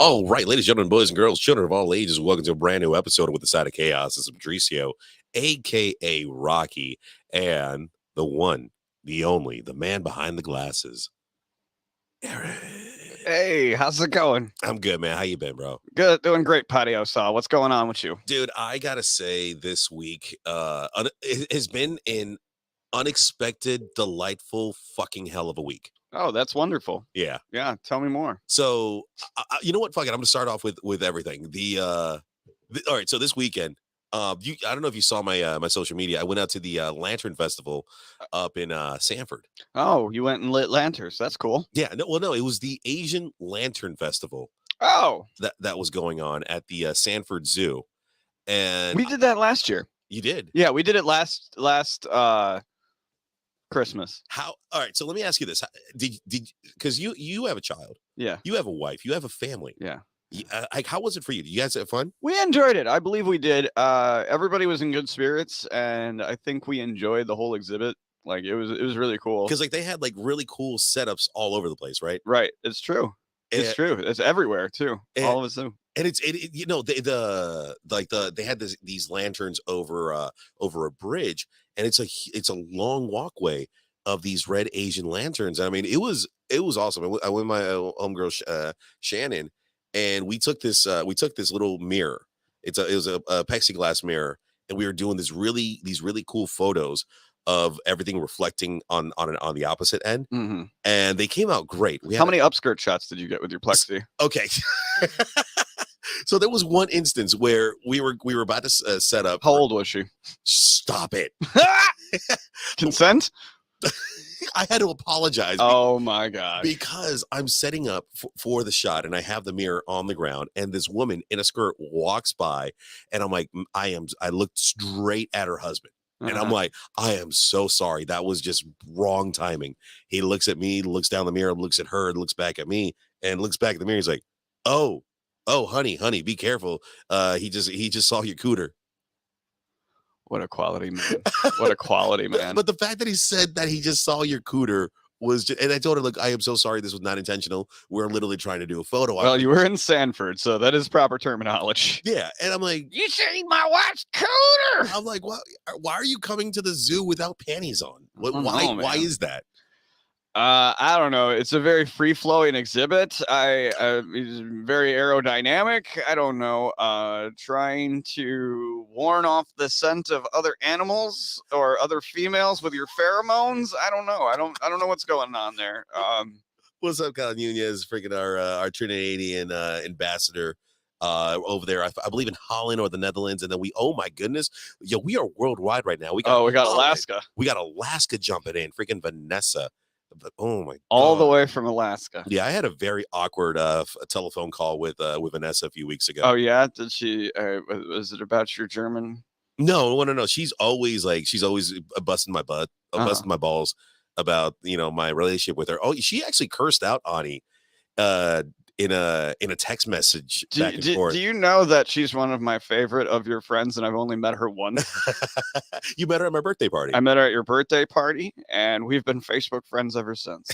All right, ladies, gentlemen, boys and girls, children of all ages, welcome to a brand new episode of With the Side of Chaos. This is Patricio, a.k.a. Rocky, and the one, the only, the man behind the glasses, Aaron. Hey, how's it going? I'm good, man. How you been, bro? Good, doing great, Patio Saw. What's going on with you? Dude, I got to say this week it has been an unexpected, delightful fucking hell of a week. Oh, that's wonderful. Yeah. Yeah, tell me more. So, you know what? Fuck it. I'm going to start off with everything. All right. So this weekend, I don't know if you saw my my social media. I went out to the Lantern Festival up in Sanford. Oh, you went and lit lanterns. That's cool. Yeah. No. It was the Asian Lantern Festival. Oh, that was going on at the Sanford Zoo, and we did that last year. You did? Yeah, we did it last Christmas. How? All right. So let me ask you this: did because you have a child? Yeah. You have a wife. You have a family. Yeah. Like, how was it for you? Did you guys have fun? We enjoyed it. I believe we did. Everybody was in good spirits, and I think we enjoyed the whole exhibit. Like it was really cool. Because like they had like really cool setups all over the place, right? Right. It's true. It's true. It's everywhere too. All of us do. And it's you know they had these lanterns over a bridge, and it's a long walkway of these red Asian lanterns. I mean, it was awesome. I went with my homegirl Shannon, and we took this little mirror. It was a plexiglass mirror, and we were doing these really cool photos of everything reflecting on the opposite end, and they came out great. How many upskirt shots did you get with your plexi? Okay. So there was one instance where we were about to set up. How old was she? Stop it. Consent? I had to apologize. Oh my God. Because I'm setting up for the shot, and I have the mirror on the ground, and this woman in a skirt walks by, and I'm like, I looked straight at her husband. And I'm like, I am so sorry. That was just wrong timing. He looks at me, looks down the mirror, looks at her, looks back at me, and looks back at the mirror. He's like, oh, honey, be careful. He just saw your cooter. What a quality man. What a quality man. But the fact that he said that he just saw your cooter was just, and I told her, look, I am so sorry. This was not intentional. We're literally trying to do a photo. Well, you were in Sanford, so that is proper terminology. Yeah. And I'm like, you seen my wife's cooter? I'm like, why are you coming to the zoo without panties on? Why is that? I don't know. It's a very free-flowing exhibit. It's very aerodynamic. I don't know. Trying to warn off the scent of other animals or other females with your pheromones. I don't know. I don't know what's going on there. What's up, Kyle Nunez? Freaking our Trinidadian ambassador over there. I believe in Holland or the Netherlands, and then oh my goodness, we are worldwide right now. We got Alaska. We got Alaska jumping in. Freaking Vanessa. But oh my God. All the way from Alaska. Yeah, I had a very awkward telephone call with Vanessa a few weeks ago. Oh yeah, did she? Was it about your German? No. She's always busting my butt, busting my balls about my relationship with her. Oh, she actually cursed out Ani in a text message back and forth. Do you know that she's one of my favorite of your friends, and I've only met her once? You met her at my birthday party. I met her at your birthday party, and we've been Facebook friends ever since.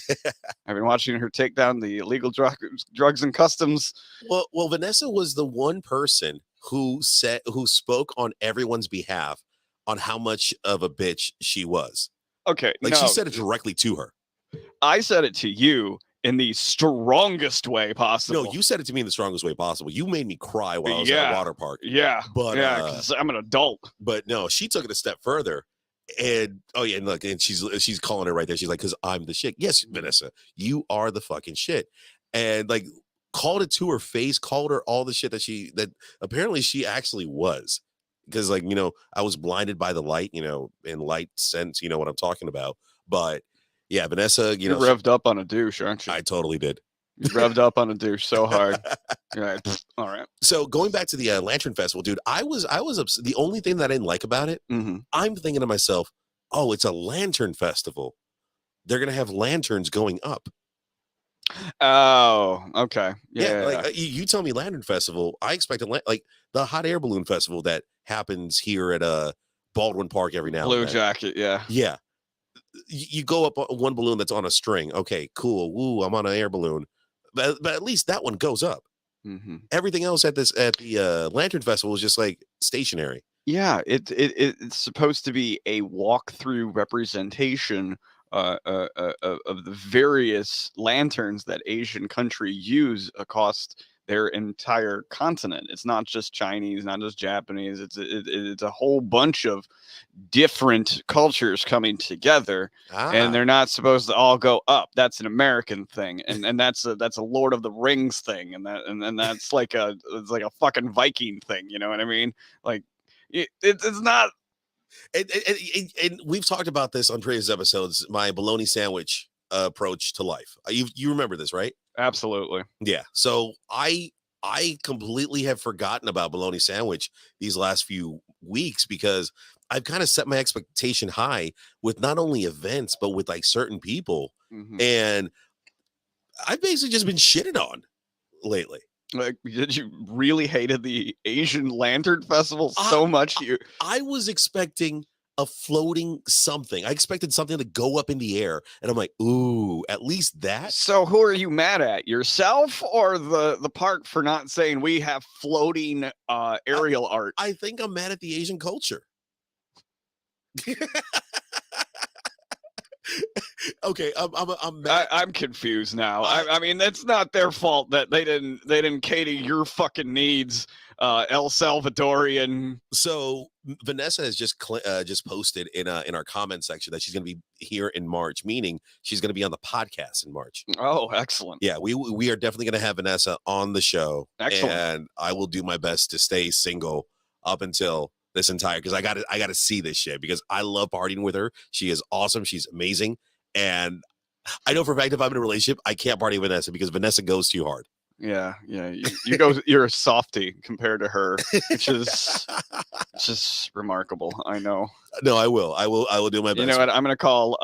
I've been watching her take down the illegal drugs and customs. Well, Vanessa was the one person who spoke on everyone's behalf on how much of a bitch she was. Okay, she said it directly to her. I said it to you in the strongest way possible. No, you said it to me in the strongest way possible. You made me cry while I was at a water park. Yeah, but because I'm an adult. But no, she took it a step further, and look, and she's calling it right there. She's like, "Because I'm the shit." Yes, Vanessa, you are the fucking shit, and like called it to her face, called her all the shit that apparently she actually was. Because I was blinded by the light, in light sense, you know what I'm talking about, but. Yeah, Vanessa, you revved up on a douche, aren't you? I totally did. You revved up on a douche so hard. All right. So going back to the Lantern Festival, dude, I was the only thing that I didn't like about it, I'm thinking to myself, oh, it's a Lantern Festival. They're going to have lanterns going up. Oh, okay. Yeah. You tell me Lantern Festival, I expect like the hot air balloon festival that happens here at Baldwin Park every now and then. Blue Jacket, yeah. Yeah. You go up one balloon that's on a string. Okay, cool. Woo, I'm on an air balloon. But at least that one goes up. Everything else at the Lantern Festival was just like stationary. Yeah, it's supposed to be a walkthrough representation of the various lanterns that Asian countries use across their entire continent. It's not just Chinese, not just Japanese. It's a whole bunch of different cultures coming together, and they're not supposed to all go up. That's an American thing, and that's a Lord of the Rings thing, and that's like it's like a fucking Viking thing. You know what I mean? Like it's not. And we've talked about this on previous episodes. My bologna sandwich approach to life. You remember this, right? Absolutely. Yeah. So I completely have forgotten about bologna sandwich these last few weeks because I've kind of set my expectation high with not only events but with like certain people, and I've basically just been shitted on lately. Like, did you really hated the Asian Lantern Festival so much? I was expecting a floating something. I expected something to go up in the air, and I'm like, ooh, at least that. So who are you mad at? Yourself or the park for not saying we have floating aerial art? I think I'm mad at the Asian culture. Okay, I'm mad. I'm confused now. I mean, that's not their fault that they didn't cater your fucking needs, El Salvadorian. So Vanessa has just posted in our comment section that she's going to be here in March, meaning she's going to be on the podcast in March. Oh, excellent. Yeah, we are definitely going to have Vanessa on the show. Excellent. And I will do my best to stay single up until this entire, because I got to see this shit because I love partying with her. She is awesome. She's amazing. And I know for a fact if I'm in a relationship, I can't party with Vanessa because Vanessa goes too hard. Yeah. You're a softie compared to her, which is just remarkable. I know. No, I will do my best. You know what? I'm gonna call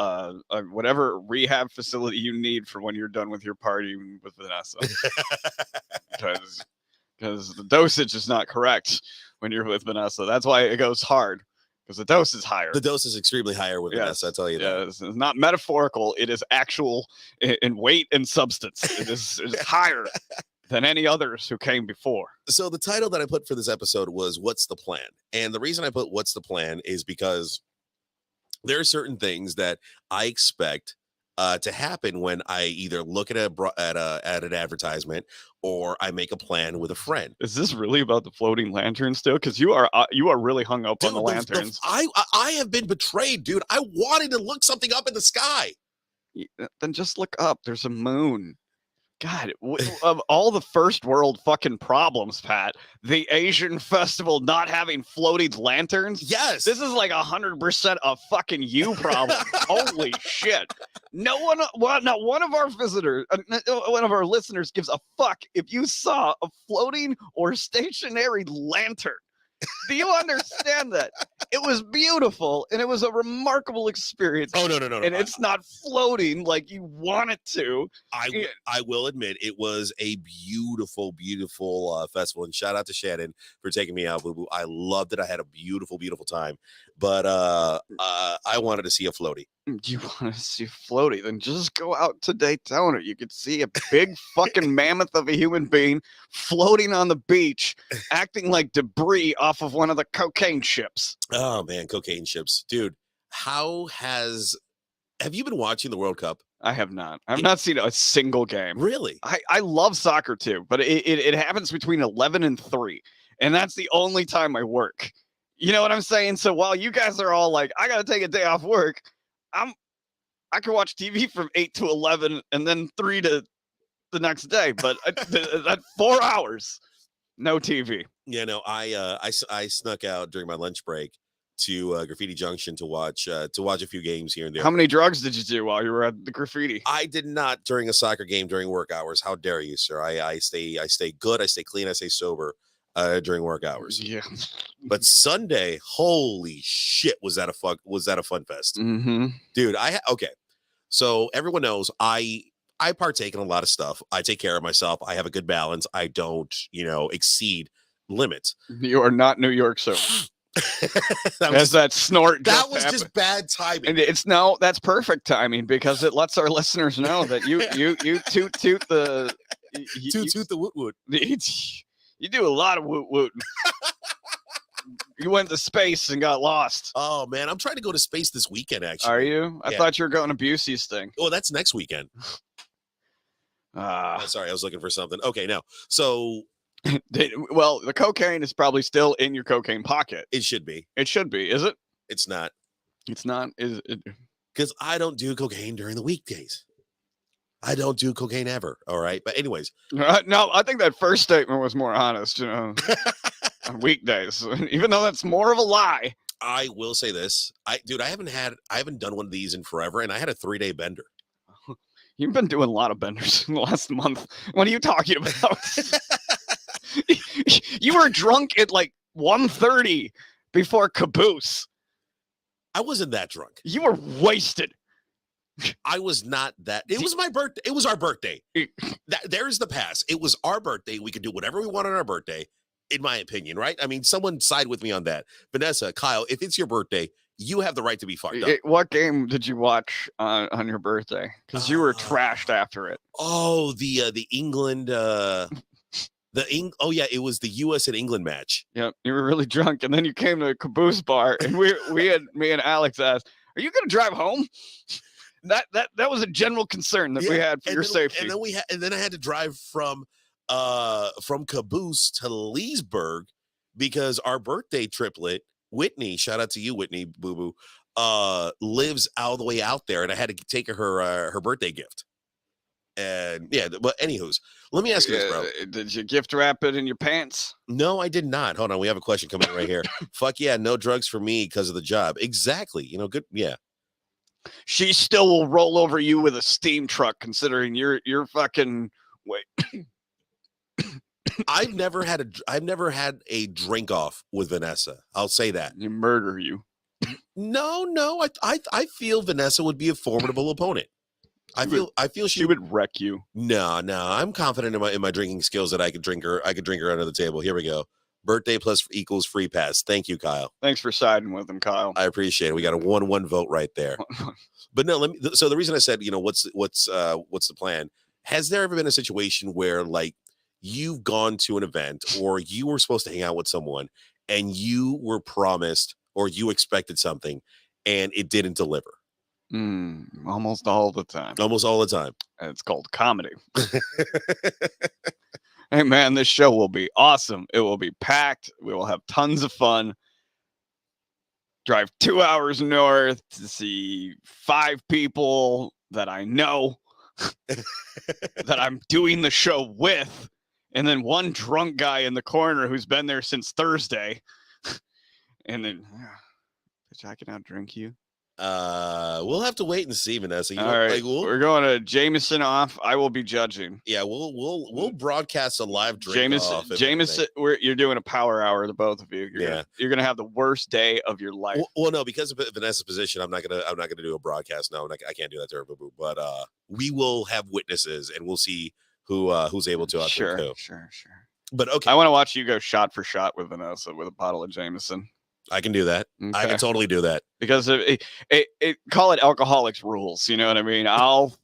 whatever rehab facility you need for when you're done with your party with Vanessa, because the dosage is not correct when you're with Vanessa. That's why it goes hard. Because the dose is higher. The dose is extremely higher with Vanessa, I tell you that. It's not metaphorical. It is actual in weight and substance. It is higher than any others who came before. So the title that I put for this episode was What's the Plan? And the reason I put What's the Plan is because there are certain things that I expect to happen when I either look at an advertisement or I make a plan with a friend. Is this really about the floating lantern still? Because you are really hung up on the lanterns. I have been betrayed, dude. I wanted to look something up in the sky. Then just look up. There's a moon. God, of all the first world fucking problems, Pat, the Asian festival not having floating lanterns. Yes, this is like 100% a fucking you problem. Holy shit! Not one of our visitors, one of our listeners gives a fuck if you saw a floating or stationary lantern. Do you understand that? It was beautiful and it was a remarkable experience. Oh, no. And it's not floating like you want it to. I will admit it was a beautiful, beautiful festival. And shout out to Shannon for taking me out, Boo Boo. I loved it. I had a beautiful, beautiful time. But I wanted to see a floaty. You want to see floaty? Then just go out to Daytona. You could see a big fucking mammoth of a human being floating on the beach, acting like debris off of one of the cocaine ships. Oh man, cocaine ships, dude. Have you been watching the World Cup? I have not. I've not seen a single game. Really? I love soccer too, but it happens between 11 and 3, and that's the only time I work. You know what I'm saying? So while you guys are all like, I gotta take a day off work, I can watch TV from 8 to 11 and then 3 to the next day, but that 4 hours, no TV. Yeah, no, I snuck out during my lunch break to Graffiti Junction to watch a few games here and there. How many drugs did you do while you were at the graffiti? I did not during a soccer game during work hours. How dare you, sir? I stay good, I stay clean, I stay sober during work hours. Yeah. But Sunday, holy shit, was that a fun fest? Mm-hmm. Dude, okay. So everyone knows I partake in a lot of stuff. I take care of myself. I have a good balance. I don't, exceed limits. You are not New York sober. that snort. That was just bad timing. And that's perfect timing because it lets our listeners know that you toot the Toot toot the woot woot. You do a lot of woot woot. You went to space and got lost. Oh man, I'm trying to go to space this weekend. Actually, Are you? I thought you were going to Busey's thing. Oh, that's next weekend. Sorry, I was looking for something. Okay, now so. Well, the cocaine is probably still in your cocaine pocket. It should be. It should be. Is it? It's not. It's not. Is it? Because I don't do cocaine during the weekdays. I don't do cocaine ever. All right. But anyways. No, I think that first statement was more honest, on weekdays, even though that's more of a lie. I will say this. I haven't done one of these in forever. And I had a 3-day bender. You've been doing a lot of benders in the last month. What are you talking about? You were drunk at like 1:30 before Caboose. I wasn't that drunk. You were wasted. I was not that. It was my birthday. It was our birthday. There's the pass. It was our birthday. We could do whatever we want on our birthday, in my opinion, right? I mean, someone side with me on that. Vanessa, Kyle, if it's your birthday, you have the right to be fucked up. What game did you watch on your birthday? Because you were trashed after it. Oh, the England. Oh yeah, it was the U.S. and England match. Yep, you were really drunk, and then you came to a Caboose bar, and me and Alex asked, "Are you going to drive home?" That was a general concern that we had for your safety. And then I had to drive from Caboose to Leesburg because our birthday triplet, Whitney, shout out to you, Whitney, boo boo, lives all the way out there, and I had to take her birthday gift. And yeah, but anywho's, let me ask you this, bro. Did you gift wrap it in your pants? No, I did not. Hold on, we have a question coming in right here. Fuck yeah, no drugs for me because of the job. Exactly. Good. Yeah. She still will roll over you with a steam truck, considering you're fucking wait. I've never had a drink off with Vanessa. I'll say that. You murder you. No. I feel Vanessa would be a formidable opponent. I feel she would wreck you. No. I'm confident in my drinking skills that I could drink her under the table. Here we go. Birthday plus equals free pass. Thank you, Kyle. Thanks for siding with him, Kyle. I appreciate it. We got a 1-1 vote right there. But no, so the reason I said, what's the plan? Has there ever been a situation where like you've gone to an event or you were supposed to hang out with someone and you were promised or you expected something and it didn't deliver? Almost all the time. Almost all the time. It's called comedy. Hey, man, this show will be awesome. It will be packed. We will have tons of fun. Drive 2 hours north to see 5 people that I know that I'm doing the show with. And then one drunk guy in the corner who's been there since Thursday. And then, bitch, I can outdrink you. We'll have to wait and see, Vanessa. All right, we're going to Jameson off. I will be judging. Yeah, we'll broadcast a live drink Jameson, you're doing a power hour, the both of you. You're gonna have the worst day of your life. Well, no, because of Vanessa's position, I'm not gonna do a broadcast. No, I can't do that to her, boo-boo. But we will have witnesses, and we'll see who's able to. Sure. But okay, I want to watch you go shot for shot with Vanessa with a bottle of Jameson. I can do that. Okay. I can totally do that. Because it call it alcoholics rules. You know what I mean? I'll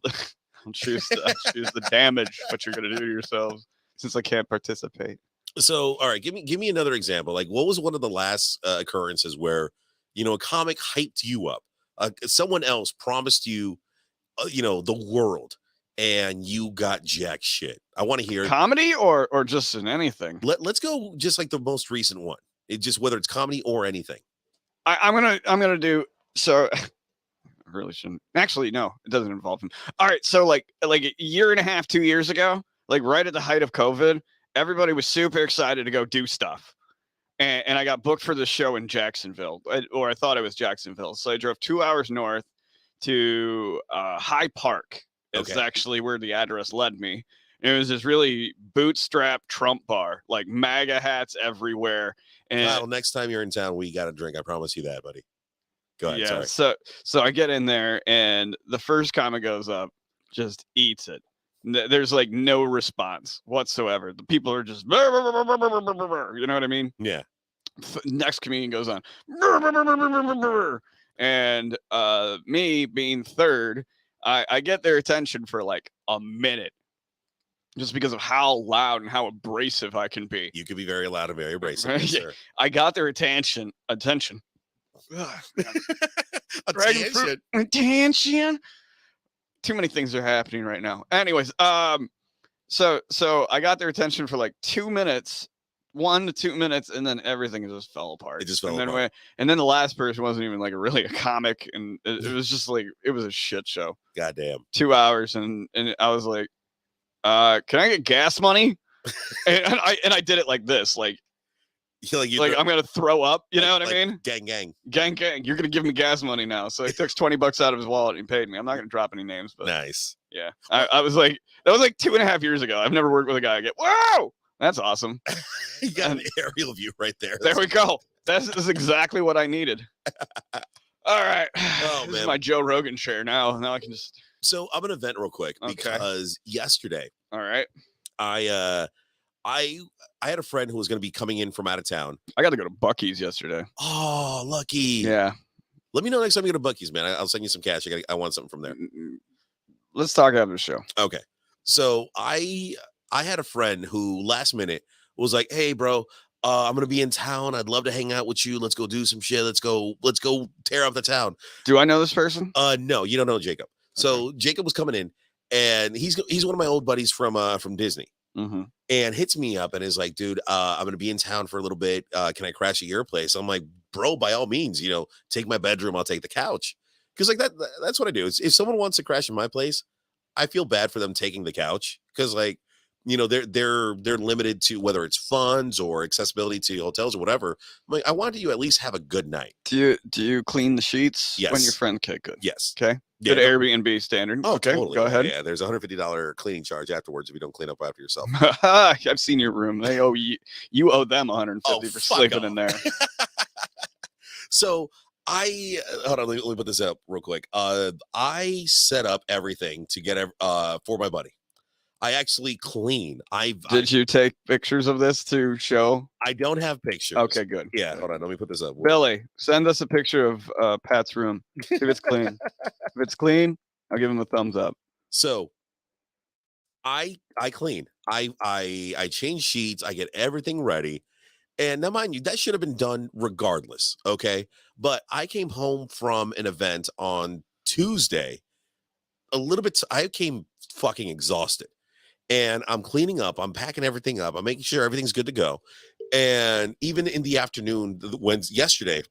choose the damage, what you're going to do to yourselves since I can't participate. So, all right, give me another example. Like, what was one of the last occurrences where, a comic hyped you up? Someone else promised you, the world, and you got jack shit. I want to hear comedy or just in anything. Let's go just like the most recent one. It just whether it's comedy or anything. I'm gonna do so. I really shouldn't. Actually, no, it doesn't involve him. All right, so like a year and a half, 2 years ago, like right at the height of COVID, everybody was super excited to go do stuff, and I got booked for this show in Jacksonville, or I thought it was Jacksonville. So I drove 2 hours north to High Park. It's actually where the address led me. And it was this really bootstrap Trump bar, like MAGA hats everywhere. And Kyle, next time you're in town, we got a drink. I promise you that, buddy. Go ahead. Yeah. Sorry. So I get in there, and the first comic goes up, just eats it. There's like no response whatsoever. The people are just, you know what I mean? Yeah. Next comedian goes on, and me being third, I get their attention for like a minute. just because of how loud and how abrasive I can be. You could be very loud and very abrasive, yes, sir. I got their attention. Ugh, Dragon fruit attention. Too many things are happening right now. Anyways, so I got their attention for like 2 minutes, 1 to 2 minutes, and then everything just fell apart. It just fell and apart. And then the last person wasn't even like really a comic, and it was just like it was a shit show. Goddamn. 2 hours, and I was like, can I get gas money? and I did it like this, like I'm gonna throw up. You know what I mean? Gang. You're gonna give me gas money now. So he took $20 out of his wallet and he paid me. I'm not gonna drop any names, but nice. Yeah, I was like, that was like 2.5 years ago. I've never worked with a guy. I get, whoa, that's awesome. You got an aerial view right there. There we go. This is exactly what I needed. All right. Oh, this is my Joe Rogan chair now. Now I can just. So I'm gonna vent real quick because yesterday. All right. I had a friend who was going to be coming in from out of town. I got to go to Buc-ee's yesterday. Oh, lucky. Yeah. Let me know next time you go to Buc-ee's, man. I'll send you some cash. I want something from there. Let's talk after the show. Okay. So I had a friend who last minute was like, "Hey, bro, I'm going to be in town. I'd love to hang out with you. Let's go do some shit. Let's go tear up the town." Do I know this person? No, you don't know Jacob. Okay. So Jacob was coming in, and he's one of my old buddies from Disney. Mm-hmm. And hits me up and is like, "Dude, I'm gonna be in town for a little bit. Can I crash at your place?" I'm like, "Bro, by all means, take my bedroom. I'll take the couch." Because like that's what I do. If someone wants to crash in my place, I feel bad for them taking the couch because like, they're limited to whether it's funds or accessibility to hotels or whatever. I'm like, I want you to at least have a good night. Do you clean the sheets? Yes. When your friend? Okay, good. Yes. Okay. Good Airbnb standard. Oh, okay. Totally. Go ahead. Yeah, there's a $150 cleaning charge afterwards if you don't clean up after yourself. I've seen your room. They owe you owe them 150 for sleeping in there. So hold on, let me put this up real quick. I set up everything to get for my buddy. I actually clean. Did you take pictures of this to show? I don't have pictures. Okay, good. Yeah, hold on. Let me put this up. Billy, send us a picture of Pat's room. See if it's clean. If it's clean, I'll give him a thumbs up. So I clean. I change sheets. I get everything ready. And now, mind you, that should have been done regardless. Okay. But I came home from an event on Tuesday. I came fucking exhausted. And I'm cleaning up. I'm packing everything up. I'm making sure everything's good to go. And even in the afternoon, yesterday,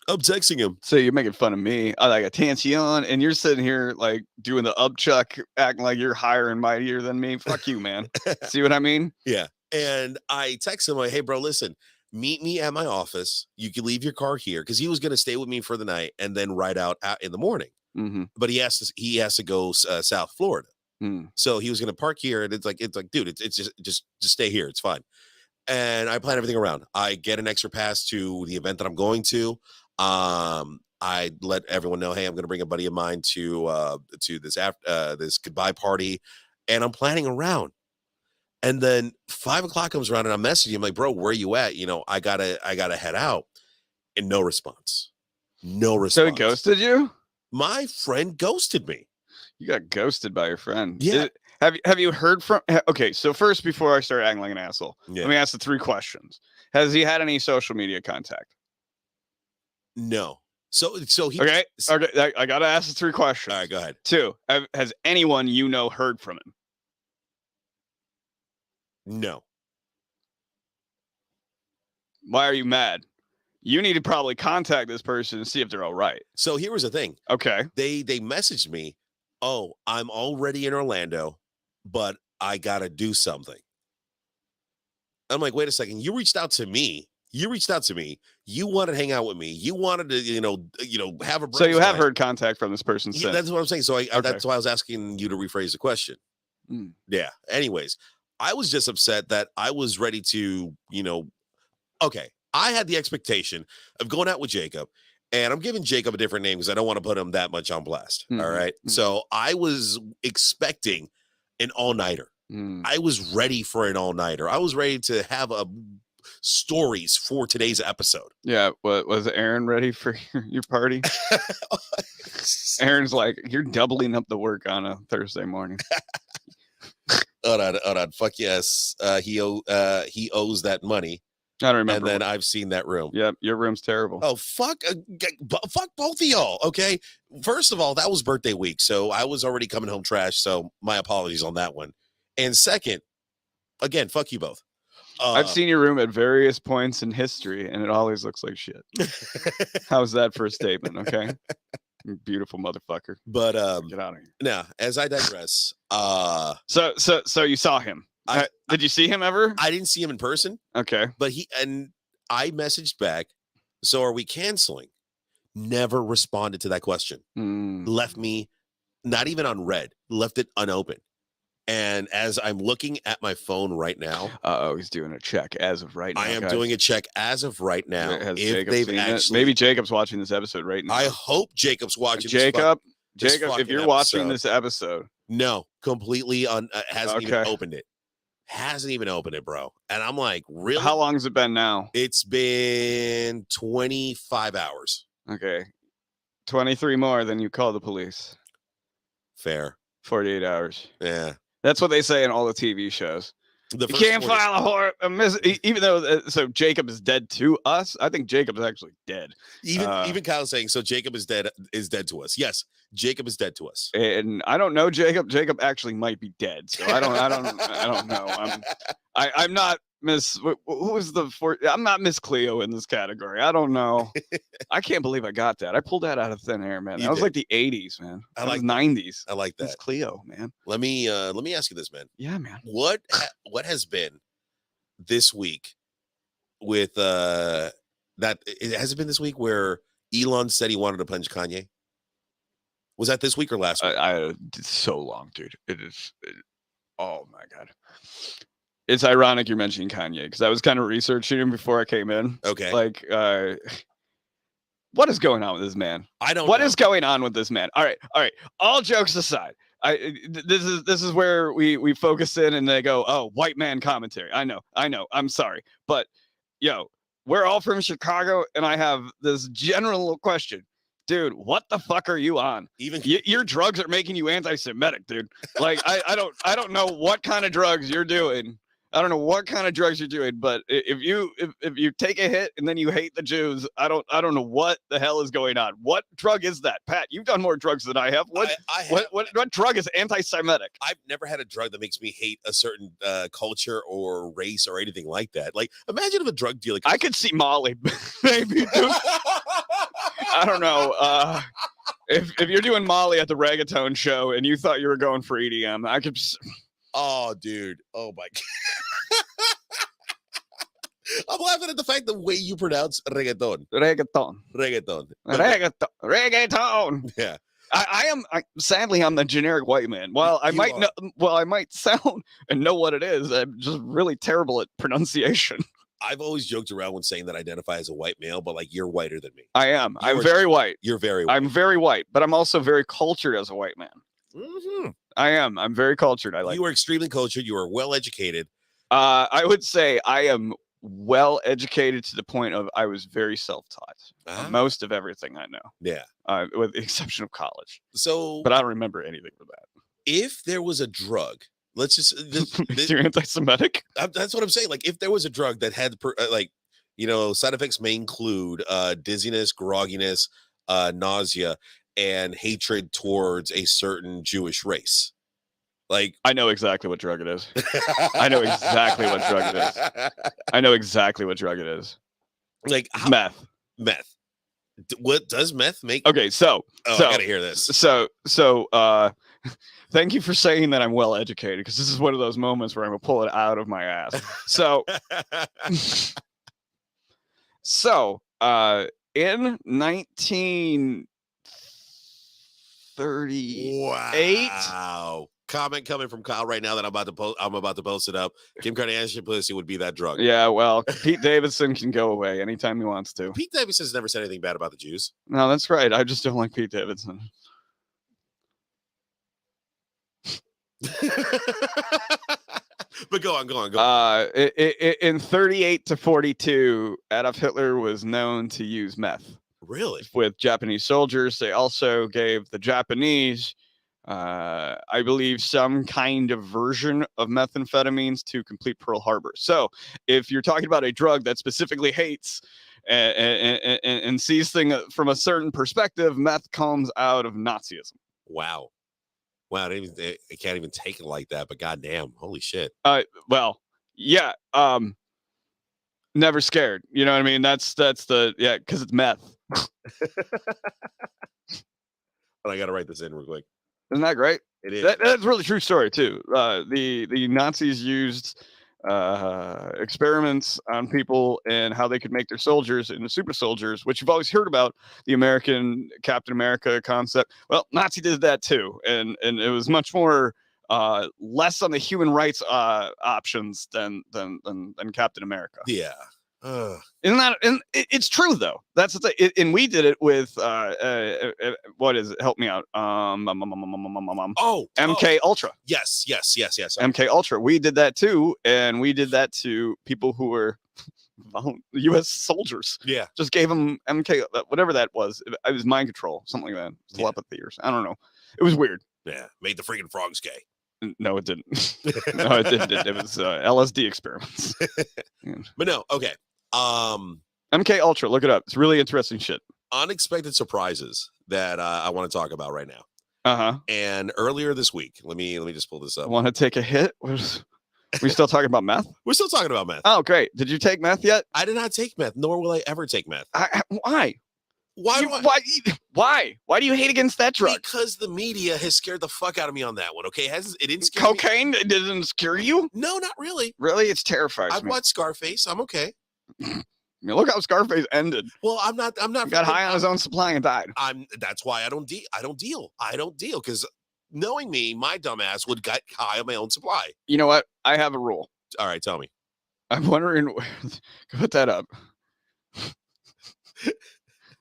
I'm texting him. So you're making fun of me. I like attention, and you're sitting here like doing the upchuck, acting like you're higher and mightier than me. Fuck you, man. See what I mean? Yeah. And I text him like, "Hey, bro, listen, meet me at my office. You can leave your car here," because he was going to stay with me for the night and then ride out in the morning. Mm-hmm. But he has to go South Florida. Mm. So he was going to park here, and it's like, dude, it's just stay here. It's fine. And I plan everything around. I get an extra pass to the event that I'm going to. I let everyone know, hey, I'm going to bring a buddy of mine to this goodbye party, and I'm planning around. And then 5 o'clock comes around, and I'm messaging him like, "Bro, where are you at? I gotta head out." And no response. No response. So he ghosted you? My friend ghosted me. You got ghosted by your friend. Yeah. Have you heard from? Okay, so first, before I start acting like an asshole, let me ask the 3 questions. Has he had any social media contact? No. So he. Okay. I gotta ask the 3 questions. All right, go ahead. 2. Has anyone heard from him? No. Why are you mad? You need to probably contact this person and see if they're all right. So here was the thing. Okay. They messaged me, "Oh, I'm already in Orlando, but I gotta do something." I'm like, wait a second. You reached out to me. You wanted to hang out with me. You wanted to, have a. So you have heard contact from this person since. That's what I'm saying. So that's why I was asking you to rephrase the question. Mm. Yeah. Anyways, I was just upset that I was ready to, okay. I had the expectation of going out with Jacob, and I'm giving Jacob a different name because I don't want to put him that much on blast. Mm-hmm. All right. Mm-hmm. So I was expecting an all-nighter. Mm. I was ready for an all-nighter. I was ready to have stories for today's episode. Yeah. Was Aaron ready for your party? Aaron's like, "You're doubling up the work on a Thursday morning." Hold on. Fuck yes. He owes that money. I don't remember. And then I've seen that room. Yep, your room's terrible. Oh, fuck both of y'all. Okay. First of all, that was birthday week, so I was already coming home trash. So my apologies on that one. And second, again, fuck you both. I've seen your room at various points in history, and it always looks like shit. How's that for a statement? Okay, you beautiful motherfucker. But get out of here. Now, as I digress, so you saw him. Did you see him ever? I didn't see him in person. Okay, but I messaged back. So are we canceling? Never responded to that question. Left me not even on read. Left it unopened. And as I'm looking at my phone right now, he's doing a check as of right now. I am doing a check as of right now. If they've actually, maybe Jacob's watching this episode right now. I hope Jacob's watching. Jacob, if you're watching this episode, no, completely hasn't even opened it. Hasn't even opened it, bro. And I'm like, really? How long has it been now? It's been 25 hours. Okay, 23 more than you call the police. Fair. 48 hours. Yeah. That's what they say in all the TV shows. You can't file even though so Jacob is dead to us. I think Jacob is actually dead. Even Kyle's saying so. Jacob is dead to us. Yes, Jacob is dead to us. And I don't know Jacob. Jacob actually might be dead. So I don't know. I'm not Miss. Who is the fourth? I'm not Miss Cleo in this category. I don't know. I can't believe I got that. I pulled that out of thin air, man. That was like the 80s, man. That was 90s. I like that. Miss Cleo, man. Let me ask you this, man. Yeah, man. What has been this week with that? Has it been this week where Elon said he wanted to punch Kanye? Was that this week or last week? It's so long, dude. It is. Oh my god. It's ironic you're mentioning Kanye because I was kind of researching him before I came in. Okay. Like, what is going on with this man? I don't know. What is going on with this man? All right. All jokes aside, this is where we focus in and they go, oh, white man commentary. I know. I'm sorry. But, we're all from Chicago and I have this general question. Dude, what the fuck are you on? Even your drugs are making you anti-Semitic, dude. Like, I don't know what kind of drugs you're doing. I don't know what kind of drugs you're doing, but if you take a hit and then you hate the Jews, I don't know what the hell is going on. What drug is that, Pat? You've done more drugs than I have. What drug is anti-Semitic? I've never had a drug that makes me hate a certain culture or race or anything like that. Like, imagine if a drug dealer. I could see Molly, maybe. Dude. I don't know. If you're doing Molly at the reggaeton show and you thought you were going for EDM, I could. Oh, dude. Oh, my God. I'm laughing at the fact the way you pronounce reggaeton. Reggaeton. Yeah. Sadly, I'm the generic white man. Well, I might sound and know what it is. I'm just really terrible at pronunciation. I've always joked around when saying that I identify as a white male, but like you're whiter than me. I am. I'm very white. You're very white. I'm very white, but I'm also very cultured as a white man. Mm-hmm. I am. I'm very cultured. You are extremely cultured. You are well educated. I would say I am well educated to the point of I was very self-taught. Most of everything I know. Yeah. With the exception of college. So, but I don't remember anything for that. If there was a drug, let's just you're anti-Semitic. That's what I'm saying. Like, if there was a drug that had side effects may include dizziness, grogginess, nausea, and hatred towards a certain Jewish race. Like, I know exactly what drug it is. I know exactly what drug it is. Like meth. What does meth make? Okay, so I gotta hear this. So thank you for saying that I'm well educated, because this is one of those moments where I'm gonna pull it out of my ass. So in 1938. Wow. Comment coming from Kyle right now that I'm about to post it up. Kim Kardashian pussy would be that drug. Yeah, well, Pete Davidson can go away anytime he wants to. Pete Davidson's never said anything bad about the Jews. No, that's right. I just don't like Pete Davidson. But go on. In 38 to 42, Adolf Hitler was known to use meth. Really? With Japanese soldiers. They also gave the Japanese I believe, some kind of version of methamphetamines to complete Pearl Harbor. So if you're talking about a drug that specifically hates and sees things from a certain perspective, meth comes out of Nazism. Wow. Wow, I can't even take it like that, but goddamn, holy shit. Well, yeah, never scared. You know what I mean? That's because it's meth. But I got to write this in real quick. Isn't that great? It is. That's a really true story too. The Nazis used experiments on people and how they could make their soldiers into super soldiers, which you've always heard about, the American Captain America concept. Well, Nazi did that too, and it was much more less on the human rights options than Captain America. Yeah. Isn't that? And it's true though. That's the thing. And we did it with what is it? Help me out. MK Ultra. Yes. MK Ultra. We did that too, and we did that to people who were U.S. soldiers. Yeah. Just gave them MK, whatever that was. It was mind control, something like that. Telepathy or I don't know. It was weird. Yeah. Made the freaking frogs gay. No, it didn't. No, it didn't. It was LSD experiments. But no, okay. MK Ultra, look it up. It's really interesting shit. Unexpected surprises that I want to talk about right now. Uh-huh. And earlier this week, let me just pull this up. Want to take a hit? We still talking about meth? We're still talking about meth. Oh, great. Did you take meth yet? I did not take meth, nor will I ever take meth. Why? Why? Why do you hate against that drug? Because the media has scared the fuck out of me on that one. Okay, it didn't scare cocaine. Me. It didn't scare you? No, not really. Really, it's terrifying. I've watched Scarface. I'm okay. Look how Scarface ended. Well, I'm not. He got high on his own supply and died. That's why I don't deal. Because knowing me, my dumbass would get high on my own supply. You know what? I have a rule. All right, tell me. I'm wondering. Put that up.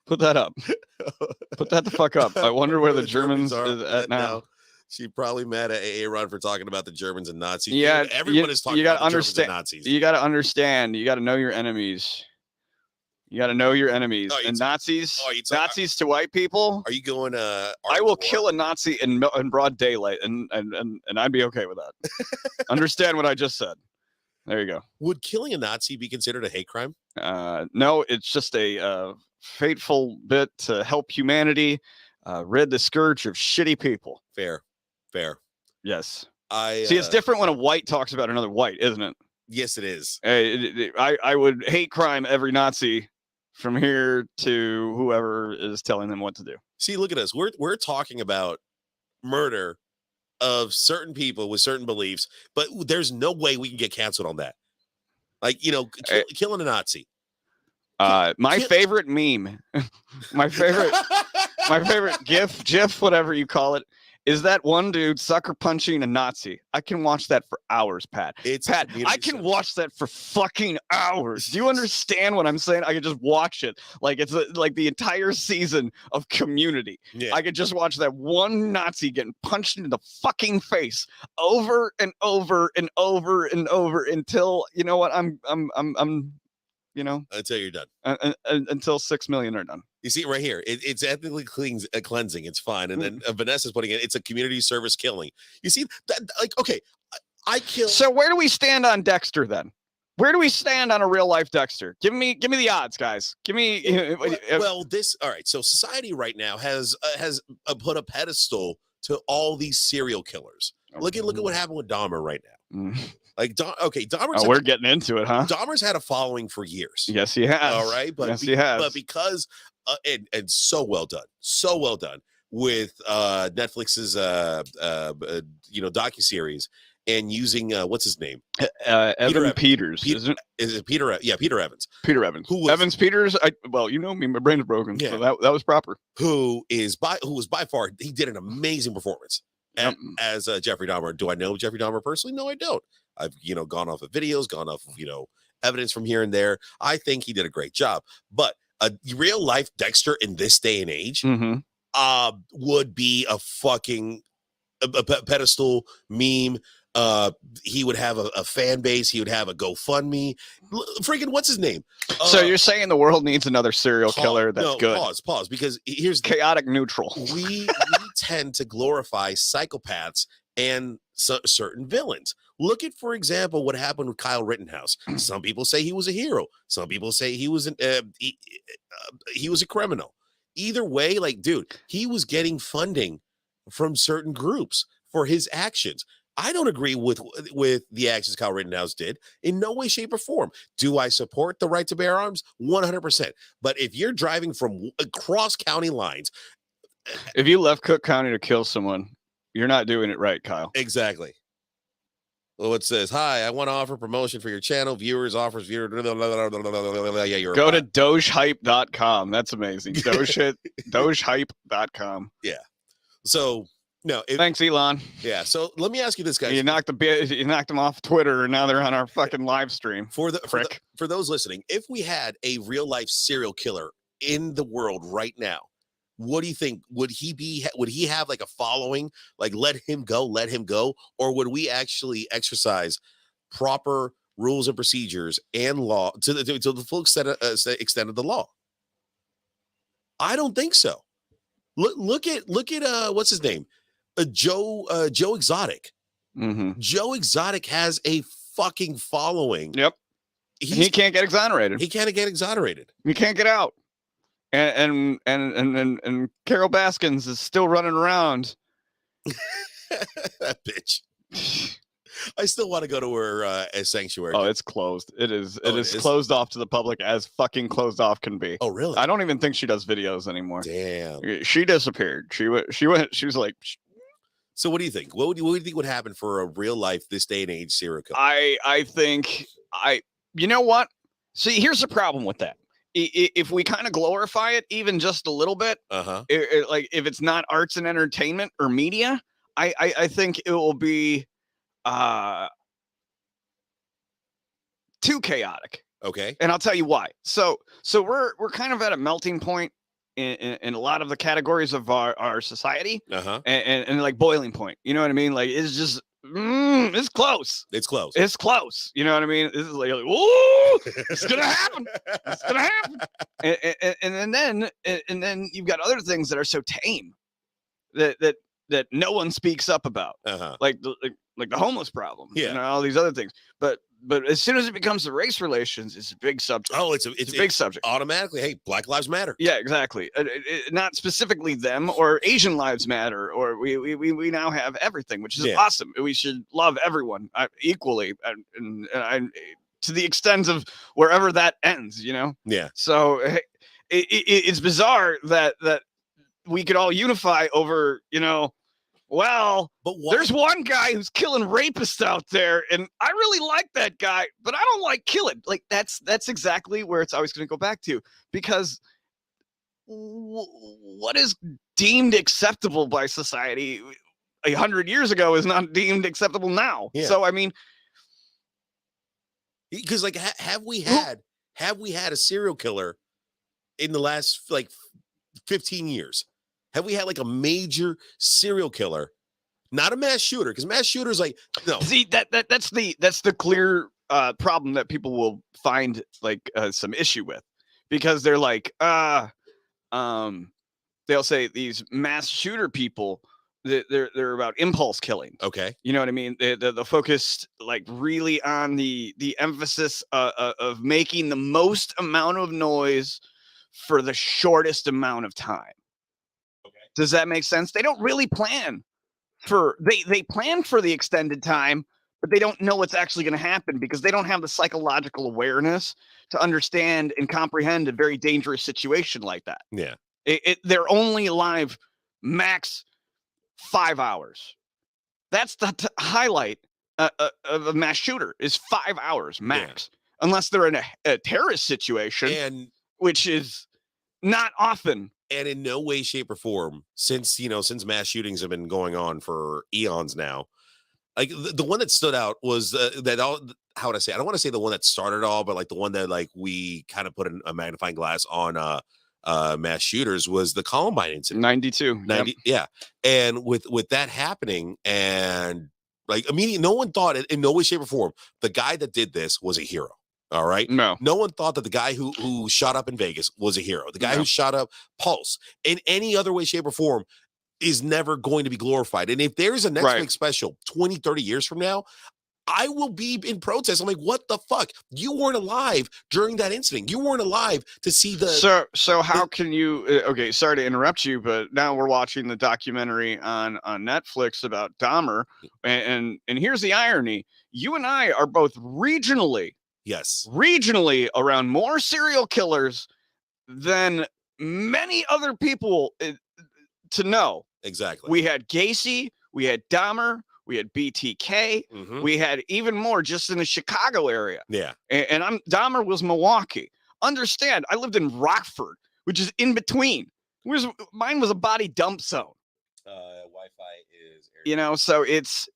Put that up. Put that the fuck up. I wonder where the Germans are at now. She's probably mad at Aaron for talking about the Germans and Nazis. Yeah, everyone is talking about the Germans and Nazis. You got to understand. You got to know your enemies. You got to know your enemies. And Nazis to white people. Are you going? I will kill a Nazi in broad daylight, and I'd be okay with that. Understand what I just said. There you go. Would killing a Nazi be considered a hate crime? No, it's just a fateful bit to help humanity rid the scourge of shitty people. Fair. Yes. See, it's different when a white talks about another white, isn't it? Yes, it is. I would hate crime every Nazi from here to whoever is telling them what to do. See, look at us. We're talking about murder of certain people with certain beliefs, but there's no way we can get canceled on that. Like, killing a Nazi. My favorite meme, my favorite GIF, whatever you call it, is that one dude sucker punching a Nazi. I can watch that for hours, Pat. I can watch that for fucking hours. Do you understand what I'm saying? I could just watch it. Like it's like the entire season of Community. Yeah. I could just watch that one Nazi getting punched in the fucking face over and over and over and over until, you know what, I'm until you're done. Until 6 million are done. You see right here, it's ethically cleansing. It's fine. And then Vanessa's putting it, it's a community service killing. You see that, like, okay, I kill. So where do we stand on Dexter then? Where do we stand on a real life Dexter? Give me the odds, guys. Give me. All right. So society right now has put a pedestal to all these serial killers. Okay. Look at what happened with Dahmer right now. Like, Dahmer's we're getting into it, huh? Dahmer's had a following for years. Yes, he has. All right, but he has. But because and so well done with Netflix's docuseries and using what's his name, Evan Peters. Is it Peter? Yeah, Peter Evans. Peter Evans. Evans Peters. Well, you know me, my brain's broken. Yeah. So that was proper. Who was by far, he did an amazing performance as Jeffrey Dahmer. Do I know Jeffrey Dahmer personally? No, I don't. I've gone off of videos, gone off of evidence from here and there. I think he did a great job, but a real life Dexter in this day and age would be a fucking a pedestal meme. He would have a fan base. He would have a GoFundMe. Freaking what's his name? So you're saying the world needs another serial killer that's good? Pause. Because here's chaotic neutral. We tend to glorify psychopaths and certain villains. Look at, for example, what happened with Kyle Rittenhouse. Some people say he was a hero. Some people say he was he was a criminal. Either way, like, dude, he was getting funding from certain groups for his actions. I don't agree with the actions Kyle Rittenhouse did in no way, shape, or form. Do I support the right to bear arms? 100%. But if you're driving from across county lines, if you left Cook County to kill someone, you're not doing it right, Kyle. Exactly. Well, it says, "Hi, I want to offer promotion for your channel. Viewers offers viewer." Yeah, you're go to dogehype.com. That's amazing. Dogehype.com. Yeah. So no, thanks, Elon. Yeah. So let me ask you this, guys. You knocked them off Twitter, and now they're on our fucking live stream. For those listening, if we had a real life serial killer in the world right now, what do you think? Would he have like a following, like let him go, or would we actually exercise proper rules and procedures and law to the full extent of the law? I don't think so. Look at what's his name, Joe Exotic. Mm-hmm. Joe Exotic has a fucking following. Yep. He can't get exonerated. He can't get exonerated. He can't get out. And Carol Baskins is still running around. That bitch. I still want to go to her sanctuary. Oh, it's closed. It is closed off to the public as fucking closed off can be. Oh, really? I don't even think she does videos anymore. Damn. She disappeared. She was like. So what do you think? What do you think would happen for a real life this day and age serial killer? I think you know what? See, here's the problem with that. If we kind of glorify it even just a little bit, like if it's not arts and entertainment or media, I think it will be too chaotic. Okay. And I'll tell you why. So we're kind of at a melting point in a lot of the categories of our society, and like boiling point. You know what I mean? Like it's just it's close. It's close. It's close. You know what I mean? This is like ooh, it's gonna happen. It's gonna happen. And then you've got other things that are so tame that no one speaks up about, like the homeless problem, and all these other things. But as soon as it becomes the race relations, it's a big subject. Oh, it's a big subject. Automatically, hey, Black Lives Matter. Yeah, exactly. Not specifically them or Asian Lives Matter, or we now have everything, which is awesome. We should love everyone equally, and to the extent of wherever that ends, you know. Yeah. So it's bizarre that we could all unify over, you know. Well, but there's one guy who's killing rapists out there, and I really like that guy, but I don't like killing. Like that's exactly where it's always going to go back to, because what is deemed acceptable by society 100 years ago is not deemed acceptable now. Yeah. So I mean, because like have we had a serial killer in the last like 15 years? Have we had like a major serial killer, not a mass shooter? Because mass shooters, like, no. See, that's the clear problem that people will find like some issue with, because they're like, they'll say these mass shooter people, they're about impulse killing. Okay, you know what I mean? The focused like really on the emphasis of making the most amount of noise for the shortest amount of time. Does that make sense? They don't really plan for they plan for the extended time, but they don't know what's actually going to happen because they don't have the psychological awareness to understand and comprehend a very dangerous situation like that. Yeah. They're only alive max 5 hours. That's the highlight of a mass shooter is 5 hours max, unless they're in a terrorist situation, and which is not often. And in no way, shape, or form, since mass shootings have been going on for eons now, like the one that stood out was how would I say? I don't want to say the one that started it all, but like the one that like we kind of put a magnifying glass on mass shooters was the Columbine incident. 92. 90, yep. Yeah. And with that happening, and like immediately, no one thought in no way, shape, or form the guy that did this was a hero. All right. No one thought that the guy who shot up in Vegas was a hero. The guy who shot up Pulse in any other way, shape, or form, is never going to be glorified. And if there's a Netflix Right. special 20, 30 years from now, I will be in protest. I'm like, what the fuck? You weren't alive during that incident. You weren't alive to see the. So how can you? Okay, sorry to interrupt you, but now we're watching the documentary on Netflix about Dahmer, and here's the irony: you and I are both Yes, regionally around more serial killers than many other people to know. exactly. We had Gacy, we had Dahmer, we had BTK, we had even more just in the Chicago area. Yeah. And Dahmer was Milwaukee. Understand, I lived in Rockford, which is in between. Mine was a body dump zone. Wi-Fi is. You know, so it's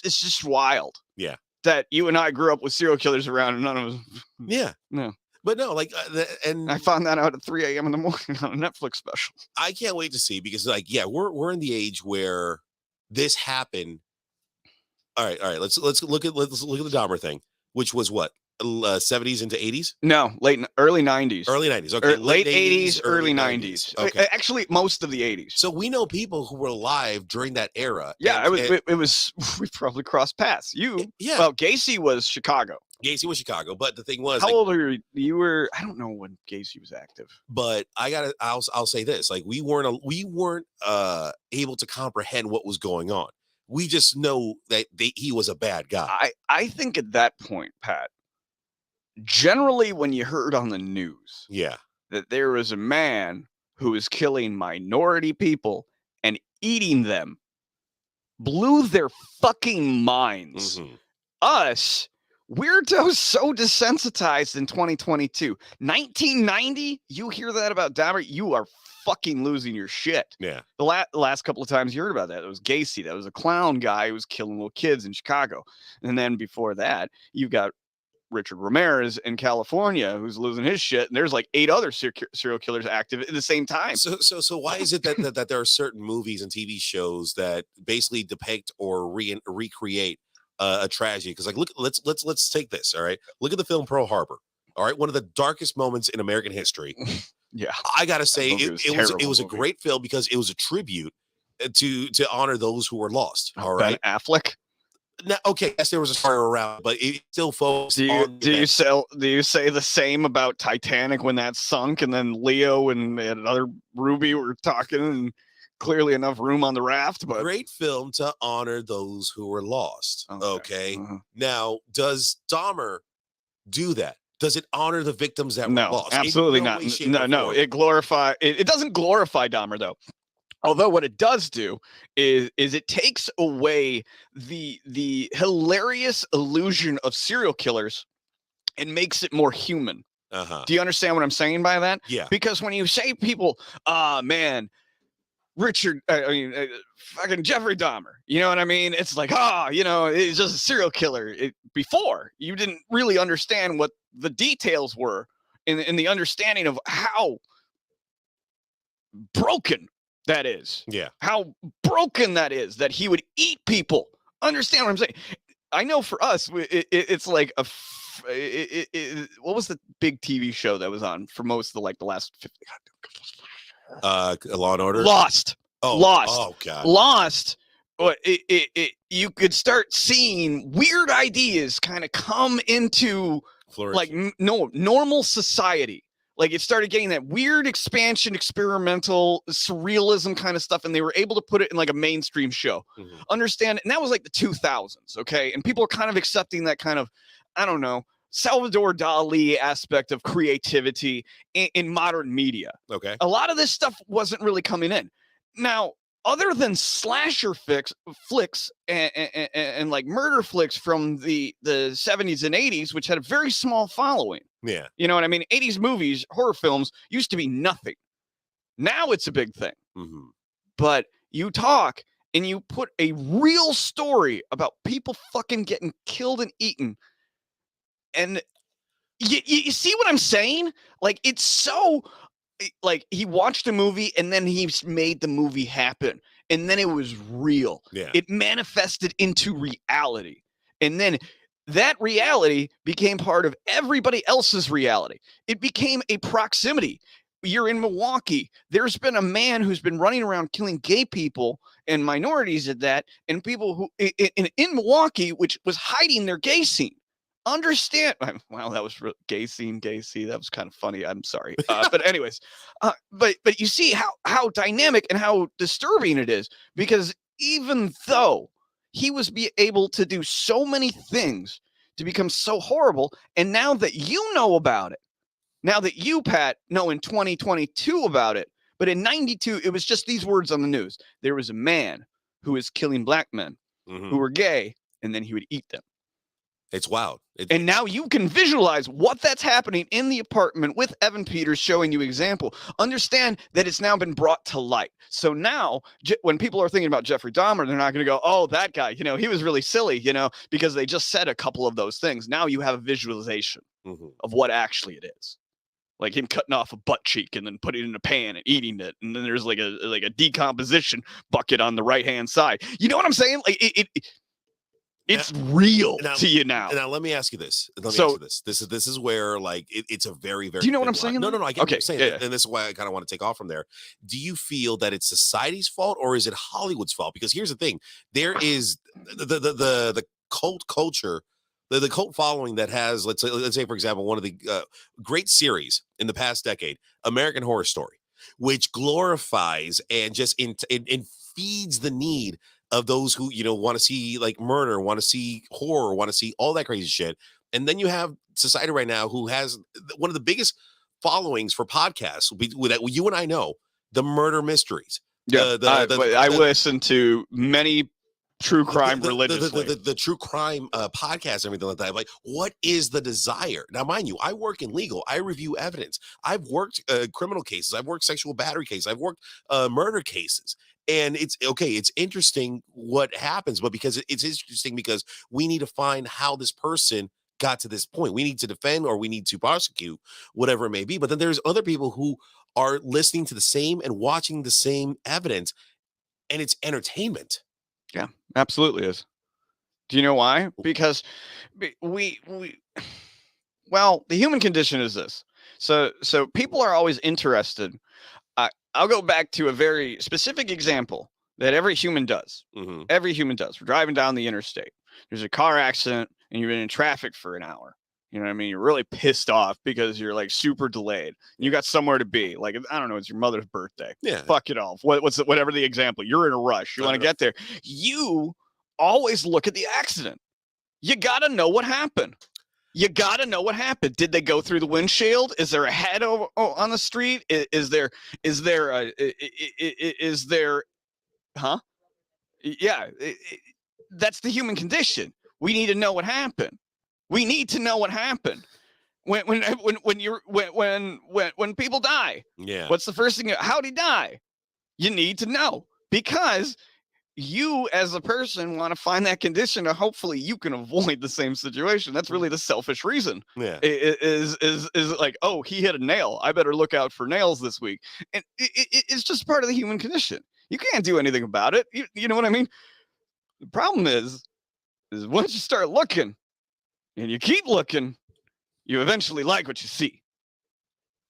just wild. Yeah. That you and I grew up with serial killers around, and none of us. Yeah. No. But no, like, and I found that out at 3 a.m. in the morning on a Netflix special. I can't wait to see, because, like, yeah, we're in the age where this happened. All right. Let's look at the Dahmer thing, which was what, 70s into 80s. No, early 90s. Early 90s. Okay, late 80s, early 90s. Okay, actually, most of the 80s. So we know people who were alive during that era. Yeah, it was. We probably crossed paths. Yeah. Well, Gacy was Chicago. Gacy was Chicago, but the thing was, how old are you? You were. I don't know when Gacy was active. But I'll say this: like, we weren't able to comprehend what was going on. We just know that he was a bad guy. I think at that point, Pat, generally when you heard on the news, yeah, that there was a man who was killing minority people and eating them, blew their fucking minds. Us weirdos so desensitized in 2022. 1990, you hear that about Dahmer, you are fucking losing your shit. Yeah. The last couple of times you heard about that, it was Gacy. That was a clown guy who was killing little kids in Chicago. And then before that, you got Richard Ramirez in California who's losing his shit, and there's like 8 other serial killers active at the same time. So why is it that there are certain movies and TV shows that basically depict or recreate a tragedy? Because, like, look, let's take this. All right, look at the film Pearl Harbor. All right, one of the darkest moments in American history. Yeah, I gotta say it was a great film because it was a tribute to honor those who were lost. All right, Ben Affleck. Now, okay, yes, there was a story around, but it still focused on. Do you say the same about Titanic when that sunk, and then Leo and another Ruby were talking, and clearly enough room on the raft? But great film to honor those who were lost. Okay. Now, does Dahmer do that? Does it honor the victims that were lost? Absolutely not. No. It doesn't glorify Dahmer, though. Although what it does do is it takes away the hilarious illusion of serial killers and makes it more human. Do you understand what I'm saying by that? Yeah. Because when you say people, man, fucking Jeffrey Dahmer, you know what I mean? It's like, it's just a serial killer. Before, you didn't really understand what the details were in the understanding of how broken that is. Yeah. How broken that is, that he would eat people. Understand what I'm saying? I know for us, it's like what was the big TV show that was on for most of the last 50? Law and Order? Lost. Lost. Oh, God. Lost. You could start seeing weird ideas kind of come into normal society. Like, it started getting that weird expansion, experimental surrealism kind of stuff, and they were able to put it in like a mainstream show. Understand? And that was like the 2000s, okay? And people are kind of accepting that kind of, I don't know, Salvador Dali aspect of creativity in modern media. Okay. A lot of this stuff wasn't really coming in. Now, other than slasher flicks and like murder flicks from the 70s and 80s, which had a very small following. Yeah. You know what I mean? 80s movies, horror films used to be nothing. Now it's a big thing. But you talk and you put a real story about people fucking getting killed and eaten. And you see what I'm saying? Like, it's so, like, he watched a movie and then he made the movie happen. And then it was real. Yeah. It manifested into reality. And then that reality became part of everybody else's reality. It became a proximity. you're in Milwaukee. There's been a man who's been running around killing gay people and minorities at that, and people who in Milwaukee, which was hiding their gay scene. Understand? Wow, that was gay scene. That was kind of funny. I'm sorry, but anyways, but you see how dynamic and how disturbing it is, because even though he was able to do so many things to become so horrible, and now that you know about it, now that you, Pat, know in 2022 about it, but in 92, it was just these words on the news. There was a man who was killing black men who were gay, and then he would eat them. It's wild. And now you can visualize what that's happening in the apartment with Evan Peters showing you example. Understand that it's now been brought to light. So now when people are thinking about Jeffrey Dahmer, they're not going to go, oh, that guy, he was really silly, because they just said a couple of those things. Now you have a visualization of what actually it is. Like him cutting off a butt cheek and then putting it in a pan and eating it. And then there's like a decomposition bucket on the right-hand side. You know what I'm saying? Like it's real to you now. Now let me ask you this. This is where like it's a very, very. Do you know what I'm saying? No. I get what you're saying, yeah. And this is why I kind of want to take off from there. Do you feel that it's society's fault or is it Hollywood's fault? Because here's the thing: there is the cult culture, the cult following that has let's say for example one of the great series in the past decade, American Horror Story, which glorifies and just feeds the need of those who want to see like murder, want to see horror, want to see all that crazy shit. And then you have society right now who has one of the biggest followings for podcasts that you and I know, the murder mysteries. Yeah, I listen to many true crime religiously. The true crime podcast, everything like that. Like, what is the desire? Now, mind you, I work in legal. I review evidence. I've worked criminal cases. I've worked sexual battery cases. I've worked murder cases. And it's okay. It's interesting what happens, but because it's interesting because we need to find how this person got to this point. We need to defend or we need to prosecute, whatever it may be. But then there's other people who are listening to the same and watching the same evidence, and it's entertainment. Yeah, absolutely is. Do you know why? Because well, the human condition is this. So people are always interested. I'll go back to a very specific example that every human does. Every human does. We're driving down the interstate. There's a car accident and you've been in traffic for an hour. You know what I mean? You're really pissed off because you're like super delayed. You got somewhere to be. Like, I don't know, it's your mother's birthday. Yeah. Fuck it off. Whatever the example. You're in a rush. You want to get there. You always look at the accident. You got to know what happened. You got to know what happened. Did they go through the windshield? Is there a head on the street? Is there, huh? Yeah. That's the human condition. We need to know what happened. We need to know what happened. When people die. Yeah. What's the first thing? How'd he die? You need to know, because you as a person want to find that condition and hopefully you can avoid the same situation. That's really the selfish reason. Yeah. Is like, oh, he hit a nail. I better look out for nails this week. And it's just part of the human condition. You can't do anything about it. You know what I mean? The problem is once you start looking and you keep looking, you eventually like what you see.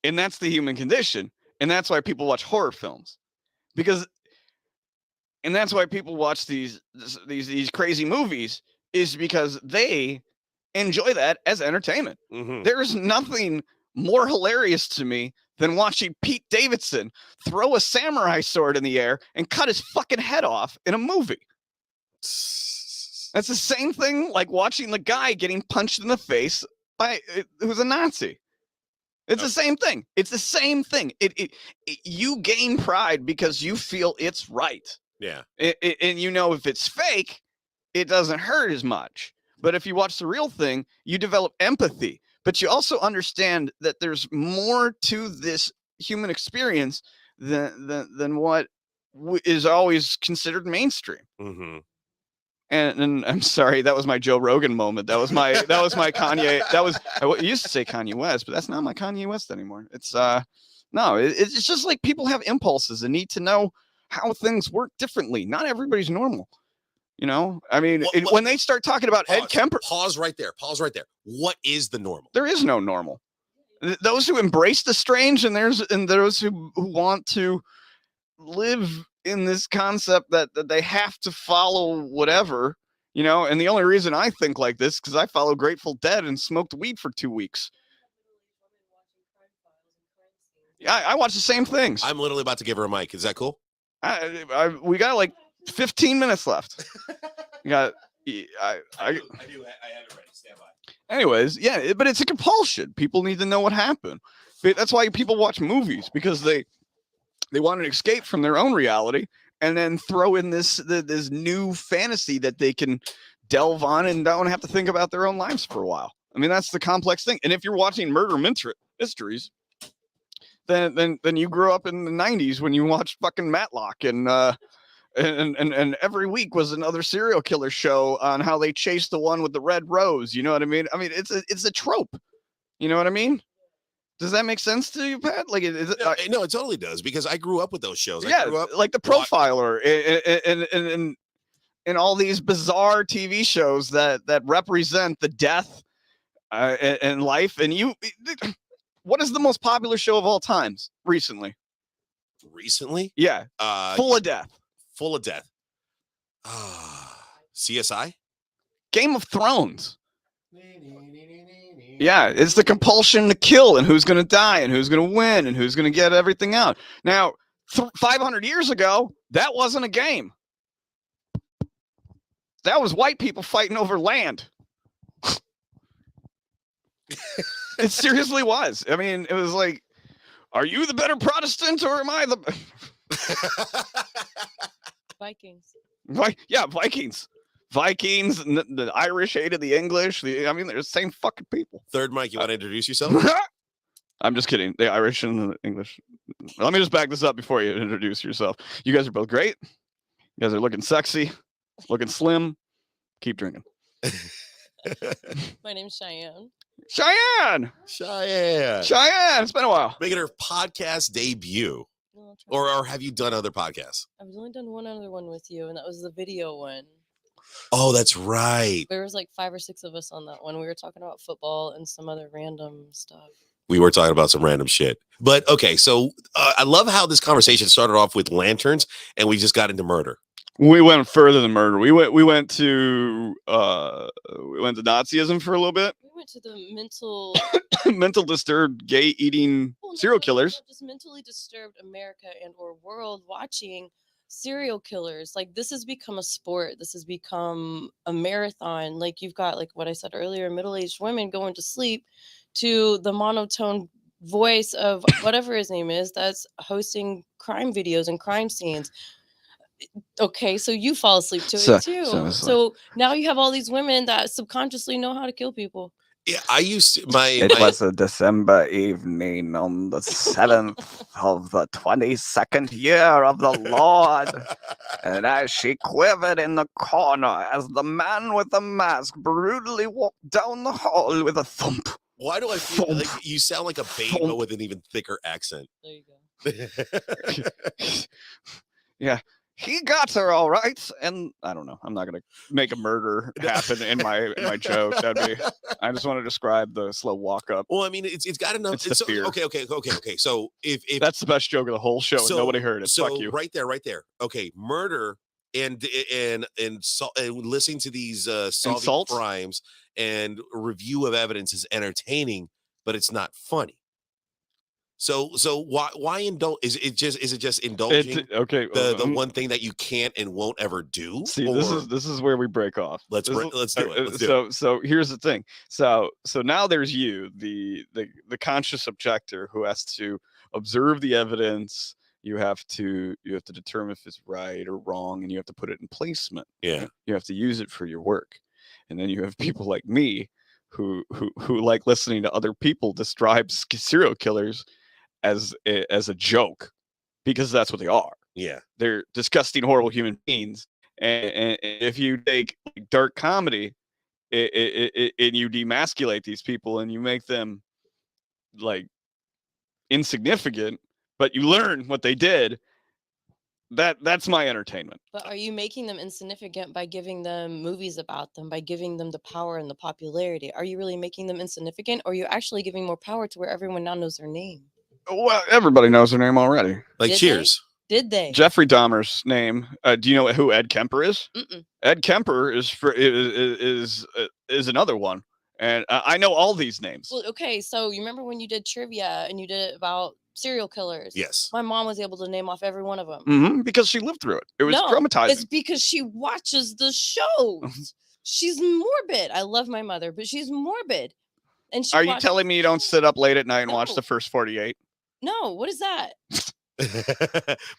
And that's the human condition. And that's why people watch horror films. And that's why people watch these crazy movies, is because they enjoy that as entertainment. There is nothing more hilarious to me than watching Pete Davidson throw a samurai sword in the air and cut his fucking head off in a movie. That's the same thing like watching the guy getting punched in the face by who's a Nazi. It's the same thing. It's the same thing. You gain pride because you feel it's right. Yeah. And if it's fake, it doesn't hurt as much. But if you watch the real thing, you develop empathy. But you also understand that there's more to this human experience than what is always considered mainstream. And I'm sorry, that was my Joe Rogan moment. That was my Kanye. I used to say Kanye West, but that's not my Kanye West anymore. It's it's just like people have impulses and need to know how things work differently. Not everybody's normal. I mean, when they start talking about Ed Kemper. Pause right there. What is the normal? There is no normal. those who embrace the strange, and those who want to live in this concept that they have to follow whatever, and the only reason I think like this because I follow Grateful Dead and smoked weed for 2 weeks. Yeah, I watch the same things. I'm literally about to give her a mic. Is that cool? We got like 15 minutes left. You got I have it ready. Stand by. Anyways, yeah, but it's a compulsion. People need to know what happened. That's why people watch movies, because they want an escape from their own reality, and then throw in this new fantasy that they can delve on and don't have to think about their own lives for a while. I mean, that's the complex thing. And if you're watching murder mysteries, then you grew up in the 90s when you watched fucking Matlock, and every week was another serial killer show on how they chased the one with the red rose. You know what I mean? I mean, it's a trope. You know what I mean? Does that make sense to you, Pat? Like, no, it totally does, because I grew up with those shows. Yeah, I grew up like The Profiler and all these bizarre TV shows that represent the death and life. And what is the most popular show of all times recently? Recently? Yeah, full of death. Full of death. CSI? Game of Thrones. Yeah, it's the compulsion to kill, and who's going to die, and who's going to win, and who's going to get everything out. Now, 500 years ago, that wasn't a game. That was white people fighting over land. It seriously was. I mean, it was like, are you the better Protestant, or am I the... Vikings. Yeah, Vikings. The Irish hated the English. I mean, they're the same fucking people. Third mic, you want to introduce yourself? I'm just kidding. The Irish and the English. Let me just back this up before you introduce yourself. You guys are both great. You guys are looking sexy, looking slim. Keep drinking. My name's Cheyenne. Cheyenne! It's been a while. Making her podcast debut. Or have you done other podcasts? I've only done one other one with you, and that was the video one. Oh, that's right. There was like 5 or 6 of us on that one. We were talking about football and some other random stuff. We were talking about some random shit. But okay, so I love how this conversation started off with lanterns, and we just got into murder. We went further than murder. We went to Nazism for a little bit. We went to the mental mental disturbed, gay eating serial killers. Just mentally disturbed America and or world watching serial killers. Like, this has become a sport. This has become a marathon. Like, you've got, like what I said earlier, middle-aged women going to sleep to the monotone voice of whatever his name is that's hosting crime videos and crime scenes. Okay, so you fall asleep to it too. So now you have all these women that subconsciously know how to kill people. Yeah, I used to, It was a December evening on the 7th of the 22nd year of the Lord, and as she quivered in the corner as the man with the mask brutally walked down the hall with a thump. Why do I feel like you sound like a babe, but with an even thicker accent? There you go. Yeah. He got her all right, and I don't know. I'm not gonna make a murder happen in my joke. I just want to describe the slow walk up. Well, I mean, it's got enough. It's the fear. Okay. So if that's the best joke of the whole show, and nobody heard it. So fuck you. Right there. Okay, murder and listening to these solving crimes and review of evidence is entertaining, but it's not funny. So why indulge? Is it just indulging? The one thing that you can't and won't ever do. See, this is where we break off. Let's do it. So here's the thing. So now there's you, the conscious objector, who has to observe the evidence. You have to determine if it's right or wrong, and you have to put it in placement. Yeah, you have to use it for your work, and then you have people like me who like listening to other people describe serial killers as a joke, because that's what they are. Yeah, they're disgusting, horrible human beings. And if you take dark comedy and you demasculate these people and you make them like insignificant, but you learn what they did, That's my entertainment. But are you making them insignificant by giving them movies about them, by giving them the power and the popularity? Are you really making them insignificant, or are you actually giving more power to where everyone now knows their name? Well, everybody knows their name already. Like Did Cheers. Did they? Jeffrey Dahmer's name. Do you know who Ed Kemper is? Mm-mm. Ed Kemper is another one, and I know all these names. Well, okay, so you remember when you did trivia and you did it about serial killers? Yes. My mom was able to name off every one of them. Mm-hmm, because she lived through it. It was traumatizing. It's because she watches the shows. She's morbid. I love my mother, but she's morbid. And she Are you telling me you don't sit up late at night and watch the first 48? No, what is that?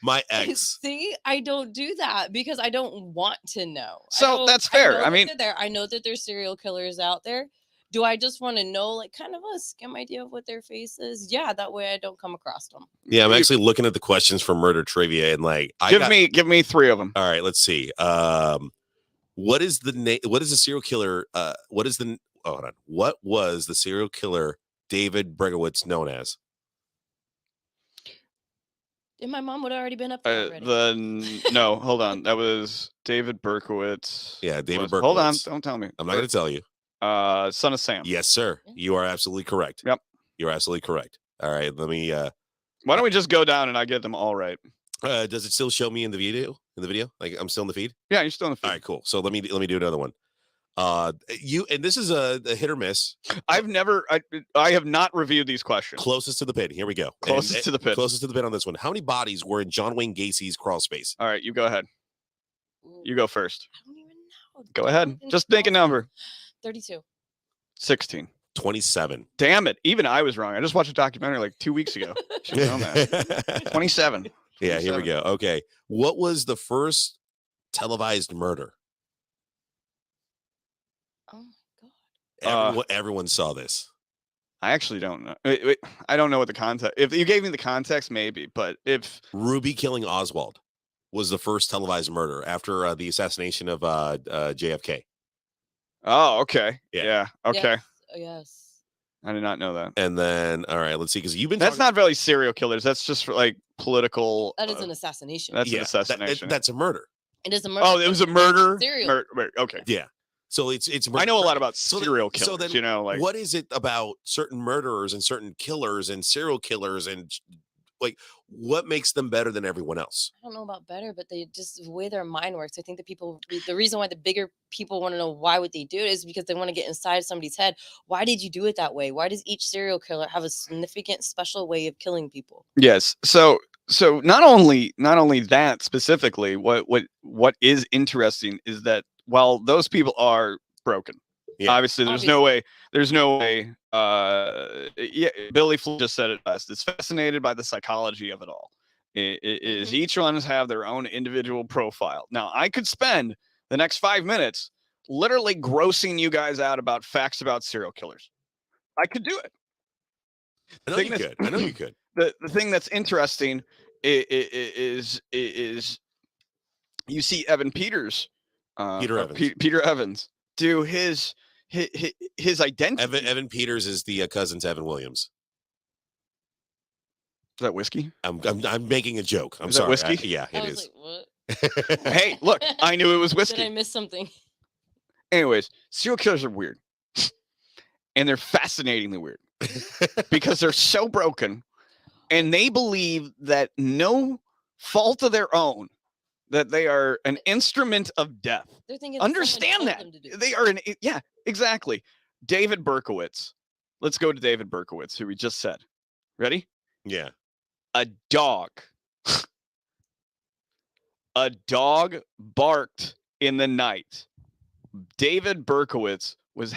My ex. See, I don't do that because I don't want to know. So that's fair. I mean, I know that there's serial killers out there. Do I just want to know, like, kind of a skim idea of what their face is? Yeah, that way I don't come across them. Yeah, I'm actually looking at the questions for murder trivia, and like, give me 3 of them. All right, let's see. What is the name? What is the serial killer? What is the? Oh, hold on. What was the serial killer David Berkowitz known as? And my mom would have already been up there already. No, hold on. That was David Berkowitz. Yeah, David Berkowitz. Hold on, don't tell me. I'm not going to tell you. Son of Sam. Yes, sir. You are absolutely correct. Yep. You're absolutely correct. All right, let me. Why don't we just go down and I get them all right? Does it still show me in the video? Like I'm still in the feed. Yeah, you're still in the feed. All right, cool. So let me do another one. And this is a hit or miss. I have not reviewed these questions. Closest to the pin. Here we go. Closest to the pin. Closest to the pin on this one. How many bodies were in John Wayne Gacy's crawl space? All right, you go ahead. You go first. I don't even know. Go ahead. Just make a number. 32. 16. 27. Damn it. Even I was wrong. I just watched a documentary like 2 weeks ago. Should have known that. 27. Yeah, here we go. Okay. What was the first televised murder? Oh my God. Everyone saw this. I actually don't know. Wait, I don't know what the context. If you gave me the context, maybe. But if Ruby killing Oswald was the first televised murder after the assassination of JFK. Oh, okay. Yeah. Yeah. Okay. Yes. I did not know that. And then, all right, let's see, because you've been. That's not really serial killers. That's just for like political. That is an assassination. That's an assassination. That's a murder. It is a murder. Oh, it was a murder. Serial. Okay. Yeah. So it's. I know a lot about serial killers. So then, you know, like what is it about certain murderers and certain killers and serial killers and like what makes them better than everyone else? I don't know about better, but they just the way their mind works. I think the reason why the bigger people want to know why would they do it is because they want to get inside somebody's head. Why did you do it that way? Why does each serial killer have a significant, special way of killing people? Yes. So not only that specifically, what is interesting is that while those people are broken, obviously there's no way. Yeah, Billy Flynn just said it best. It's fascinated by the psychology of it all. It is each one have their own individual profile. Now, I could spend the next 5 minutes literally grossing you guys out about facts about serial killers. I could do it. I know you could. The thing that's interesting is you see Evan Peters, Peter Evans, do his identity. Evan Peters is the cousin to Evan Williams. Is that whiskey? I'm making a joke. I'm is sorry. That whiskey? Yeah, it is. Like, what? Hey, look, I knew it was whiskey. Did I miss something? Anyways, serial killers are weird, and they're fascinatingly weird because they're so broken, and they believe that no fault of their own, that they are an instrument of death. They're thinking understand that they are exactly. David Berkowitz. Let's go to David Berkowitz, who we just said. Ready? Yeah. A dog barked in the night. David Berkowitz was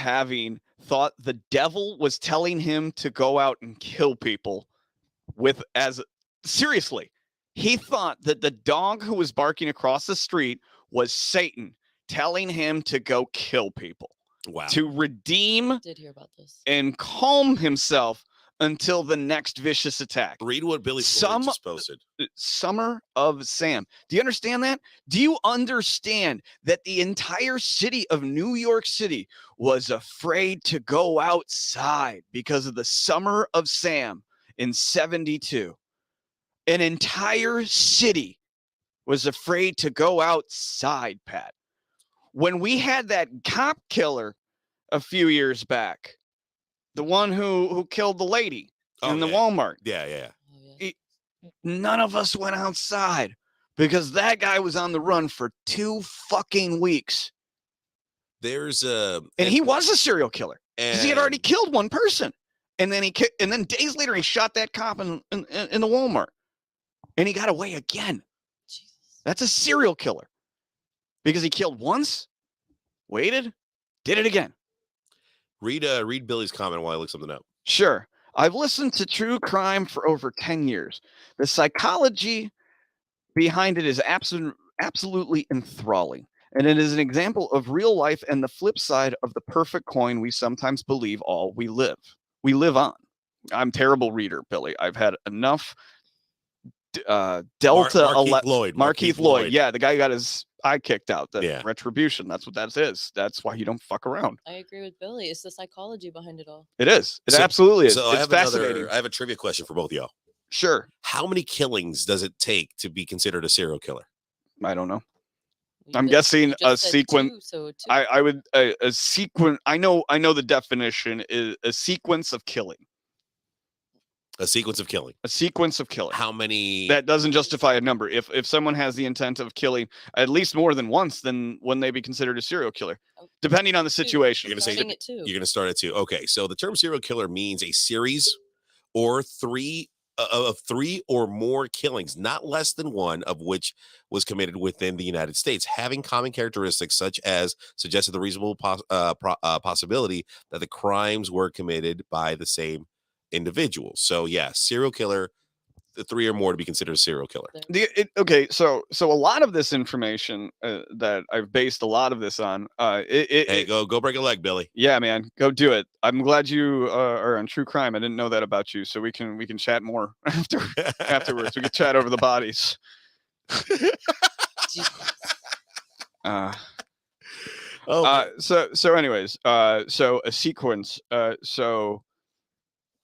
thought the devil was telling him to go out and kill people seriously. He thought that the dog who was barking across the street was Satan telling him to go kill people. Wow. To redeem I did hear about this. and calm himself until the next vicious attack. Read what Billy Flynn just posted. Summer of Sam. Do you understand that? Do you understand that the entire city of New York City was afraid to go outside because of the Summer of Sam in 72? An entire city was afraid to go outside, Pat. When we had that cop killer a few years back, the one who killed the lady in the Walmart, Yeah. Oh, yeah. none of us went outside because that guy was on the run for 2 fucking weeks. There's And he was a serial killer because he had already killed one person. And then days later, he shot that cop in the Walmart. And he got away again. Jesus. That's a serial killer. Because he killed once, waited, did it again. read Billy's comment while I look something up. Sure. I've listened to true crime for over 10 years. The psychology behind it is absolutely enthralling. And it is an example of real life and the flip side of the perfect coin we sometimes believe all we live on. I'm a terrible reader, Billy. I've had enough Delta Markeith Lloyd. Yeah, the guy who got his eye kicked out. Yeah. Retribution. That's what that is. That's why you don't fuck around. I agree with Billy. It's the psychology behind it all. It is. It absolutely is. So it's fascinating. I have a trivia question for both of y'all. Sure. How many killings does it take to be considered a serial killer? I don't know. You I'm just- guessing you a just said sequence. 2, so 2. I would a sequence. I know the definition is a sequence of killing. A sequence of killing. A sequence of killing. How many? That doesn't justify a number. If someone has the intent of killing at least more than once, then wouldn't they be considered a serial killer? Depending on the situation. You're gonna say Starting at 2. You're going to start at 2. Okay, so the term serial killer means a series or 3 of 3 or more killings, not less than one of which was committed within the United States, having common characteristics such as suggested the reasonable possibility that the crimes were committed by the same individual. So yeah, serial killer, the 3 or more to be considered a serial killer. Okay, so a lot of this information that I've based a lot of this on. Hey, go break a leg, Billy. Yeah, man, go do it. I'm glad you are on true crime. I didn't know that about you, so we can chat more afterwards. We can chat over the bodies. So anyways, so a sequence. So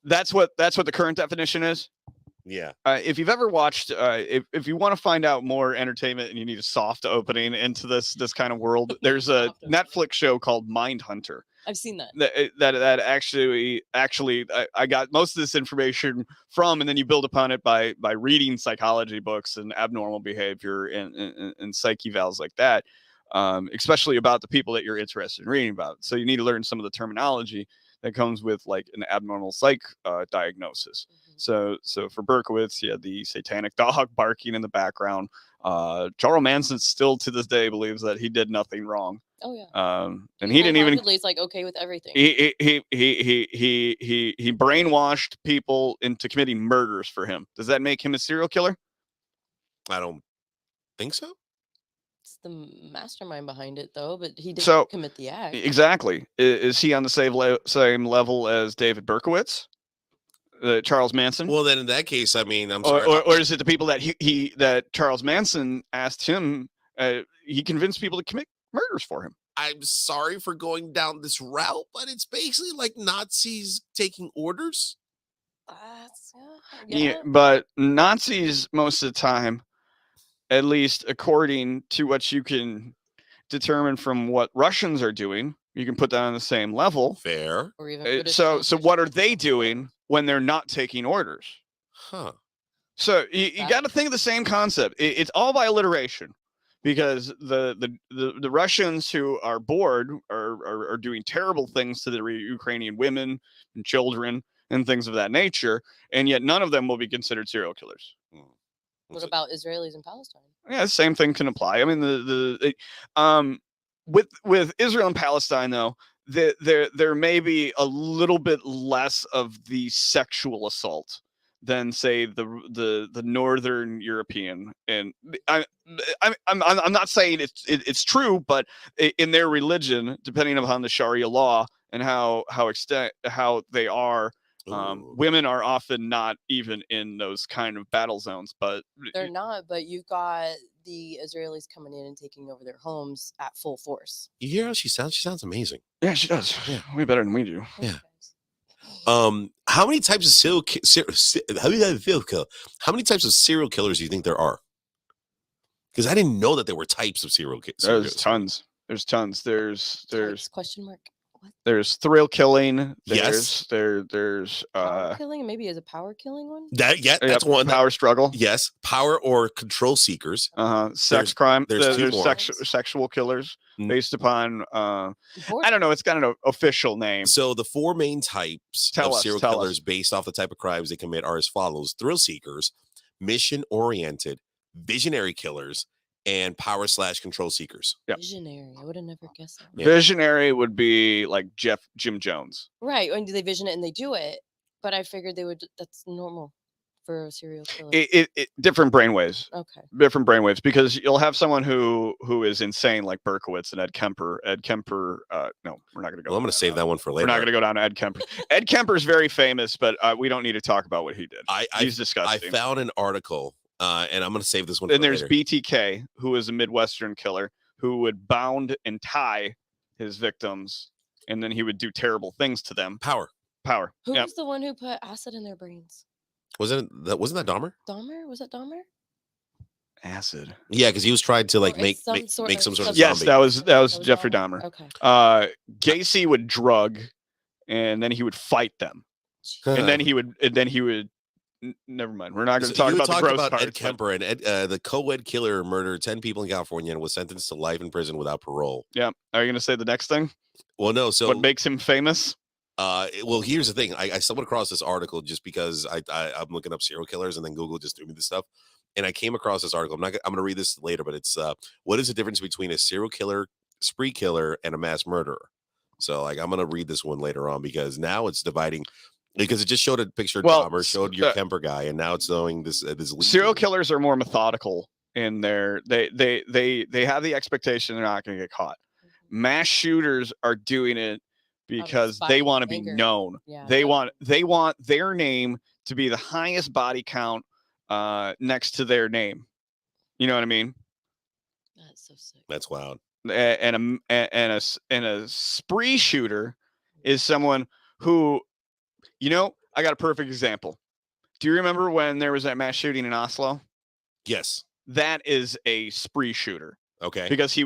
that's what the current definition is. Yeah. If you've ever watched, if you want to find out more entertainment and you need a soft opening into this kind of world, there's a Netflix show called Mindhunter. I've seen that. That actually I got most of this information from, and then you build upon it by reading psychology books and abnormal behavior and psyche evals like that, especially about the people that you're interested in reading about. So you need to learn some of the terminology that comes with like an abnormal psych diagnosis. Mm-hmm. So for Berkowitz, you had the satanic dog barking in the background. Charles Manson still to this day believes that he did nothing wrong. Oh yeah. And he didn't even. He's like okay with everything. He brainwashed people into committing murders for him. Does that make him a serial killer? I don't think so. It's the mastermind behind it, though. But he didn't commit the act. Exactly. Is he on the same level as David Berkowitz? Charles Manson? Well, then in that case, I mean, I'm sorry. Or is it the people that that Charles Manson asked him? He convinced people to commit murders for him. I'm sorry for going down this route, but it's basically like Nazis taking orders. Yeah, but Nazis most of the time, at least according to what you can determine from what Russians are doing, you can put that on the same level. Fair. Or even so what are they doing when they're not taking orders? Huh. So you got to think of the same concept. It's all by alliteration, because the Russians who are bored are doing terrible things to the Ukrainian women and children and things of that nature, and yet none of them will be considered serial killers. What about Israelis in Palestine? Yeah, the same thing can apply. I mean, with Israel and Palestine, though, there may be a little bit less of the sexual assault than, say, the Northern European. And I'm not saying it's true, but in their religion, depending upon the Sharia law and how they are. Women are often not even in those kind of battle zones, but they're not. But you've got the Israelis coming in and taking over their homes at full force. You hear how she sounds? She sounds amazing. Yeah, she does. Yeah, way better than we do. Yeah. How many types of serial killers do you think there are? Because I didn't know that there were types of serial killers. There's tons. There's Types, question mark. What? there's thrill killing. Yes. There's Power killing? Maybe is a power killing one? That's one. Power struggle. Yes, power or control seekers. Sex crime. there's two more. Sexual killers Mm. based upon I don't know. It's got an official name. So the four main types of serial killers based off the type of crimes they commit are as follows: thrill seekers, mission oriented, visionary killers, and power/control seekers. Yep. Visionary. I would have never guessed that. Yeah. Visionary would be like Jim Jones. Right. When they vision it and they do it, but I figured they would. That's normal for a serial killer. Different brainwaves. Okay. Different brainwaves, because you'll have someone who is insane like Berkowitz and Ed Kemper. No, we're not going to go. Well, I'm going to save that one for later. We're not going to go down to Ed Kemper. Ed Kemper's very famous, but we don't need to talk about what he did. He's disgusting. I found an article, and I'm going to save this one. And there's later. BTK, who is a Midwestern killer who would bound and tie his victims, and then he would do terrible things to them. Power. Who was the one who put acid in their brains? Wasn't that Dahmer? Dahmer? Was that Dahmer? Acid. Yeah, because he was trying to like make some sort of yes, zombie. that was Jeffrey Dahmer. Okay. Gacy would drug, and then he would fight them, and then he would never mind. We're not going to talk about the gross about parts, Ed Kemper, and the co-ed killer murdered 10 people in California and was sentenced to life in prison without parole. Yeah. Are you going to say the next thing? Well, no. So what makes him famous? Well, here's the thing. I stumbled across this article just because I'm looking up serial killers, and then Google just threw me this stuff, and I came across this article. I'm going to read this later, but it's what is the difference between a serial killer, spree killer, and a mass murderer? So like I'm going to read this one later on because now it's dividing. Because it just showed a picture of Dahmer, showed your Kemper guy, and now it's showing this. Serial killers are more methodical in their. They have the expectation they're not going to get caught. Mass shooters are doing it because they want to be known. Yeah, they want their name to be the highest body count next to their name. You know what I mean? That's so sick. That's wild. And a spree shooter is someone who. You know, I got a perfect example. Do you remember when there was that mass shooting in Oslo? Yes. That is a spree shooter. Okay. Because he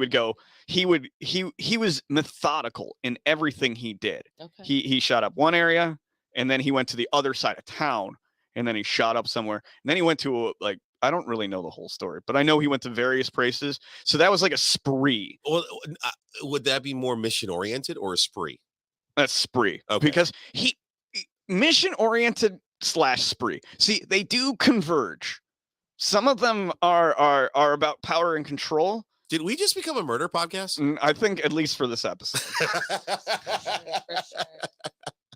was methodical in everything he did. Okay. He shot up one area, and then he went to the other side of town, and then he shot up somewhere, and then he went to I don't really know the whole story, but I know he went to various places. So that was like a spree. Well, would that be more mission oriented or a spree? That's spree. Okay. Because mission oriented / spree. See, they do converge. Some of them are about power and control. Did we just become a murder podcast? I think at least for this episode. For sure.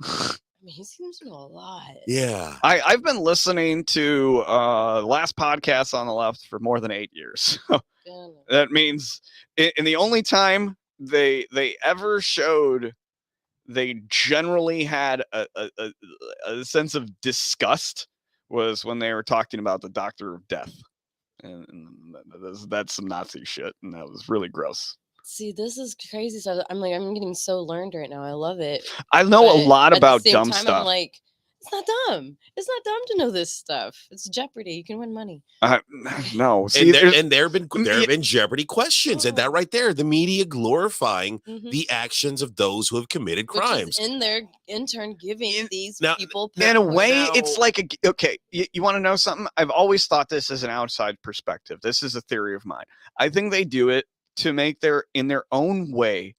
I mean, he seems to know a lot. Yeah. I've been listening to last podcast on the left for more than 8 years. That means and the only time they ever showed they generally had a sense of disgust was when they were talking about the Doctor of Death, and that's some Nazi shit, and that was really gross. See, this is crazy stuff. I'm getting so learned right now. I love it. I know a lot about dumb time, stuff. I'm like, it's not dumb. It's not dumb to know this stuff. It's Jeopardy. You can win money. No, see, and there have been Jeopardy questions, and that right there, the media glorifying the actions of those who have committed crimes. In turn giving these people power. In a way, it's like okay. You want to know something? I've always thought this as an outside perspective. This is a theory of mine. I think they do it to make in their own way.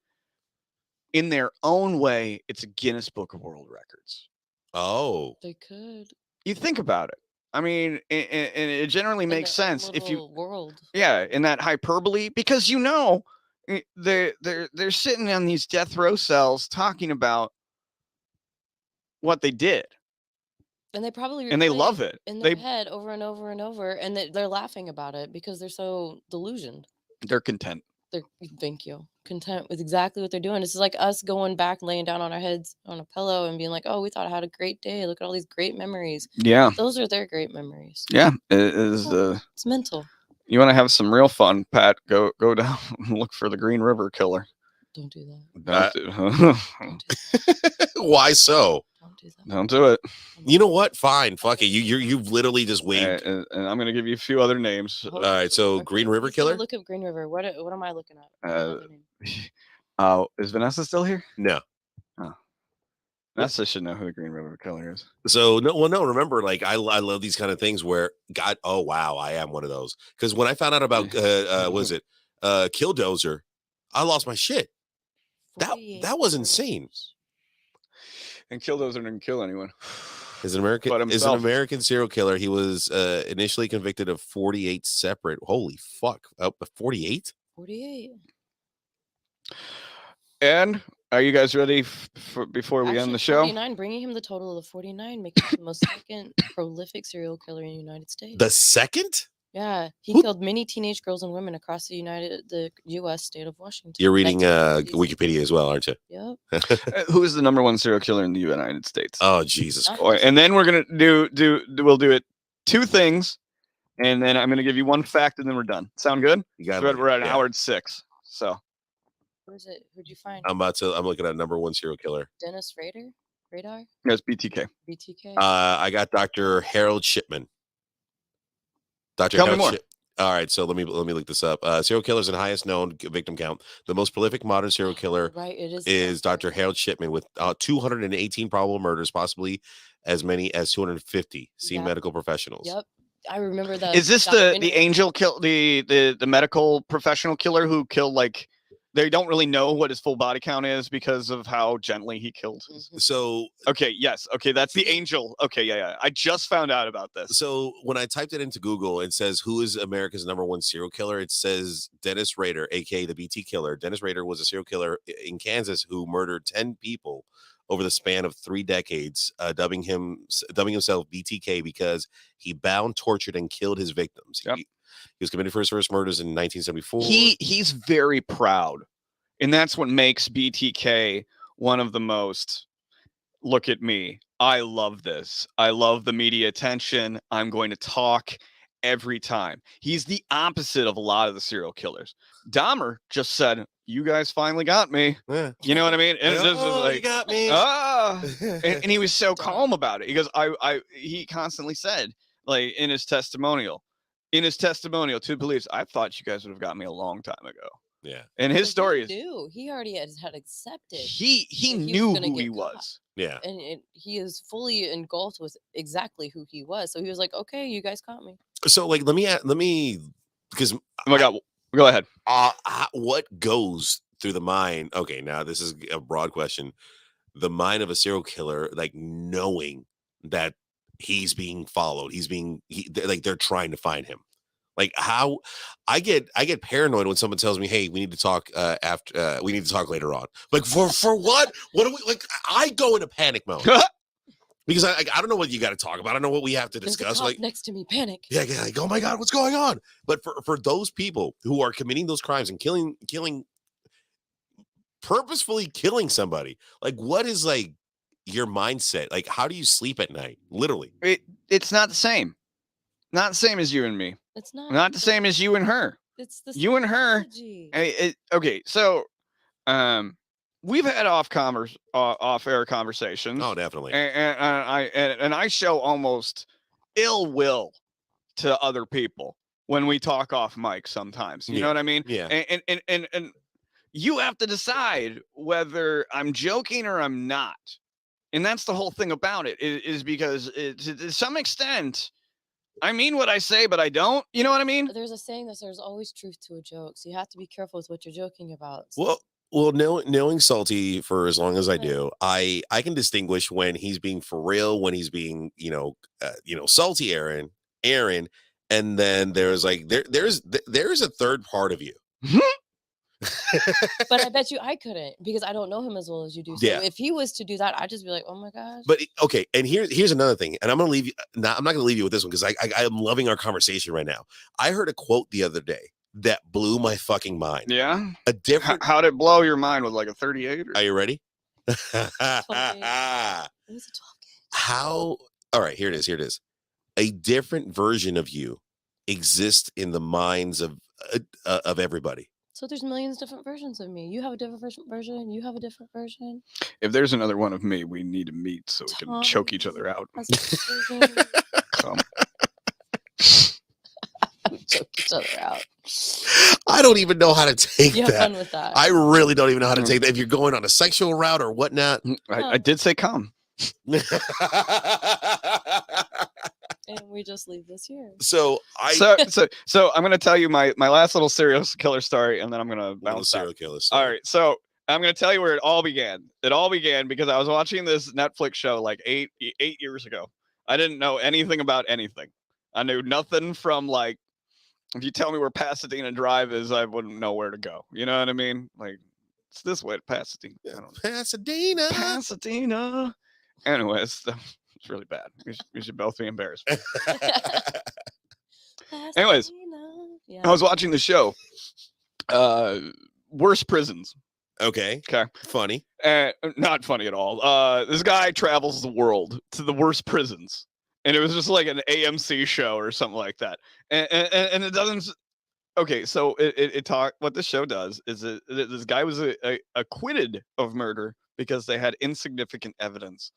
It's a Guinness Book of World Records. Oh, they could. You think about it. I mean, and it generally makes sense if you world. Yeah, in that hyperbole, because they're sitting on these death row cells talking about what they did, and they probably they love it in their head over and over and over, and they're laughing about it because they're so delusioned. They're content. Thank you. Content with exactly what they're doing. This is like us going back, laying down on our heads on a pillow and being like, oh, we thought I had a great day. Look at all these great memories. Yeah. Those are their great memories. Yeah. It's mental. You want to have some real fun, Pat, go down and look for the Green River Killer. Don't do that. Why so? Don't do that. Don't do it. You know what? Fine. Fuck it. You've literally just waved. And I'm gonna give you a few other names. Hold All on. right. So Okay, Green River he's gonna Killer? Look up Green River. What am I looking at? What's Uh, another name? Is Vanessa still here? No. Vanessa should know who the Green River Killer is. So no, well, no. Remember, like I love these kind of things where God. Oh wow, I am one of those. Because when I found out about was it Killdozer, I lost my shit. That was insane. And Killdozer didn't kill anyone. Is But an himself. American serial killer. He was initially convicted of 48 separate. Holy fuck, 48. 48. And are you guys ready before we Actually, end the show? 49, bringing him the total of 49, making him the most second prolific serial killer in the United States. The second? Yeah, he killed many teenage girls and women across the U.S. state of Washington. You're reading Wikipedia as well, aren't you? Yep. Who is the number one serial killer in the United States? Oh Jesus Christ! Not And then we're gonna we'll do it 2 things, and then I'm gonna give you 1 fact, and then we're done. Sound good? You got We're at an hour and 6. So Where's it? Who'd you find? I'm looking at number one serial killer. Dennis Radar? yes, BTK. BTK? I got Dr. Harold Shipman. Dr. Tell me Harold more. All right, so let me look this up. Serial killers and highest known victim count. The most prolific modern serial killer Right, it is Dr. Harold Shipman with 218 probable murders, possibly as many as 250. See Yep. medical professionals. Yep. I remember that. Is this the angel kill the medical professional killer who killed, like, they don't really know what his full body count is because of how gently he killed? So okay, yes, okay, that's the angel. Okay, yeah. I just found out about this. So when I typed it into Google, it says who is America's number one serial killer. It says Dennis Rader, aka the BT Killer. Dennis Rader was a serial killer in Kansas who murdered 10 people over the span of 3 decades, dubbing himself BTK because he bound, tortured, and killed his victims. Yep. He was committed for his first murders in 1974. He's very proud, and that's what makes BTK one of the most. Look at me. I love this. I love the media attention. I'm going to talk every time. He's the opposite of a lot of the serial killers. Dahmer just said, "You guys finally got me." Yeah. You know what I mean? And this is like, you got me. and he was so calm about it. He goes, he constantly said, like, in his testimonial to police, I thought you guys would have got me a long time ago. Yeah. And his story is, he already had accepted. he that knew was gonna who get he caught. was. Yeah. And he is fully engulfed with exactly who he was. So he was like, okay, you guys caught me. So like, let me, because Oh my God, go ahead. what goes through the mind? Okay, now this is a broad question. The mind of a serial killer, like knowing that he's being followed, they're trying to find him. Like how I get paranoid when someone tells me, "Hey, we need to talk after. We need to talk later on." Like for what? What do we like? I go into panic mode because I don't know what you got to talk about. I don't know what we have to There's a discuss. cop Like next to me, panic. yeah, like oh my God, what's going on? But for those people who are committing those crimes and killing, purposefully killing somebody, like what is like your mindset? Like how do you sleep at night? Literally, It's not the same. Not the same as you and me. It's not. Not the same as you and her. It's the You and her. psychology. Okay, so we've had off-air conversations. oh definitely. And I show almost ill will to other people when we talk off mic sometimes. You know what I mean? Yeah. And you have to decide whether I'm joking or I'm not. And that's the whole thing about it, is because to some extent, I mean what I say, but I don't. You know what I mean? There's a saying that there's always truth to a joke. So you have to be careful with what you're joking about. So Well, knowing Salty for as long as I do, I can distinguish when he's being for real, when he's being, salty Aaron, and then there's like there's a third part of you. but I bet you I couldn't, because I don't know him as well as you do. So Yeah. if he was to do that, I'd just be like, oh my gosh. But okay, and here's another thing, and I'm gonna leave you. Now, I'm not gonna leave you with this one because I'm loving our conversation right now. I heard a quote the other day that blew my fucking mind. Yeah. A different. How'd it blow your mind with like a 38? Are you ready? It was a 12 gauge. How? All right, here it is. A different version of you exists in the minds of everybody. So there's millions of different versions of me. You have a different version. You have a different version. If there's another one of me, we need to meet so we can choke each other out. Has a different version. Come. Choke each other out. I don't even know how to take You have that. fun with that. I really don't even know how to take that. If you're going on a sexual route or whatnot. I did say come. And we just leave this here. So I'm gonna tell you my last little serial killer story, and then I'm gonna bounce serial killer All story. right, so I'm gonna tell you where it all began. It all began because I was watching this Netflix show like eight years ago. I didn't know anything about anything. I knew nothing from like, if you tell me where Pasadena Drive is, I wouldn't know where to go. You know what I mean? Like, it's this way to Pasadena. I don't know. Pasadena. Pasadena. Anyways, it's really bad. We should both be embarrassed. Anyways, yeah. I was watching the show. Worst prisons. Okay. Funny. Not funny at all. This guy travels the world to the worst prisons, and it was just like an AMC show or something like that. And it doesn't. Okay, so it talk. What this show does is this guy was acquitted of murder because they had insignificant evidence,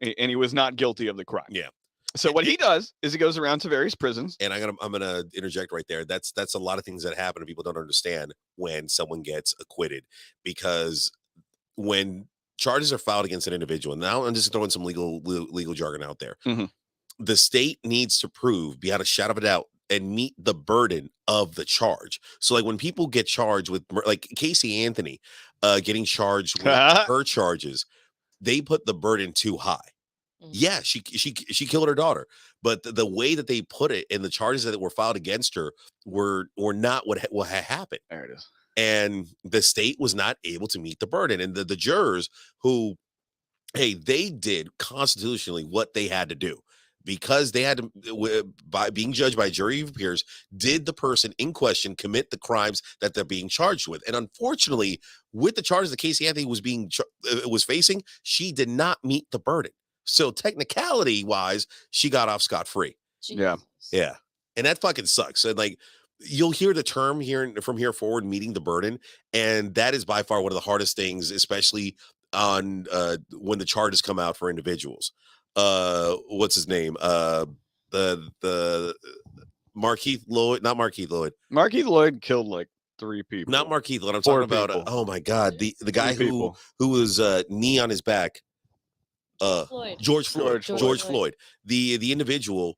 and he was not guilty of the crime. Yeah. So what he does is he goes around to various prisons. And I'm gonna interject right there. That's a lot of things that happen and people don't understand when someone gets acquitted, because when charges are filed against an individual, now I'm just throwing some legal jargon out there. Mm-hmm. The state needs to prove beyond a shadow of a doubt and meet the burden of the charge. So like when people get charged with, like Casey Anthony getting charged with her charges, they put the burden too high. Yeah, she killed her daughter, but the way that they put it and the charges that were filed against her were not what had happened. There it is. And the state was not able to meet the burden. And the jurors who, hey, they did constitutionally what they had to do, because they had to, by being judged by a jury of peers, did the person in question commit the crimes that they're being charged with? And unfortunately, with the charges that Casey Anthony was facing, she did not meet the burden. So technicality wise, she got off scot-free. Yeah. Yeah. And that fucking sucks. And like, you'll hear the term here from here forward, meeting the burden. And that is by far one of the hardest things, especially on when the charges come out for individuals. What's his name? The Markeith Lloyd, not Markeith Lloyd. Markeith Lloyd killed like 3 people. Not Markeith Lloyd. I'm talking about oh my god, the guy who was knee on his back. George Floyd. The individual,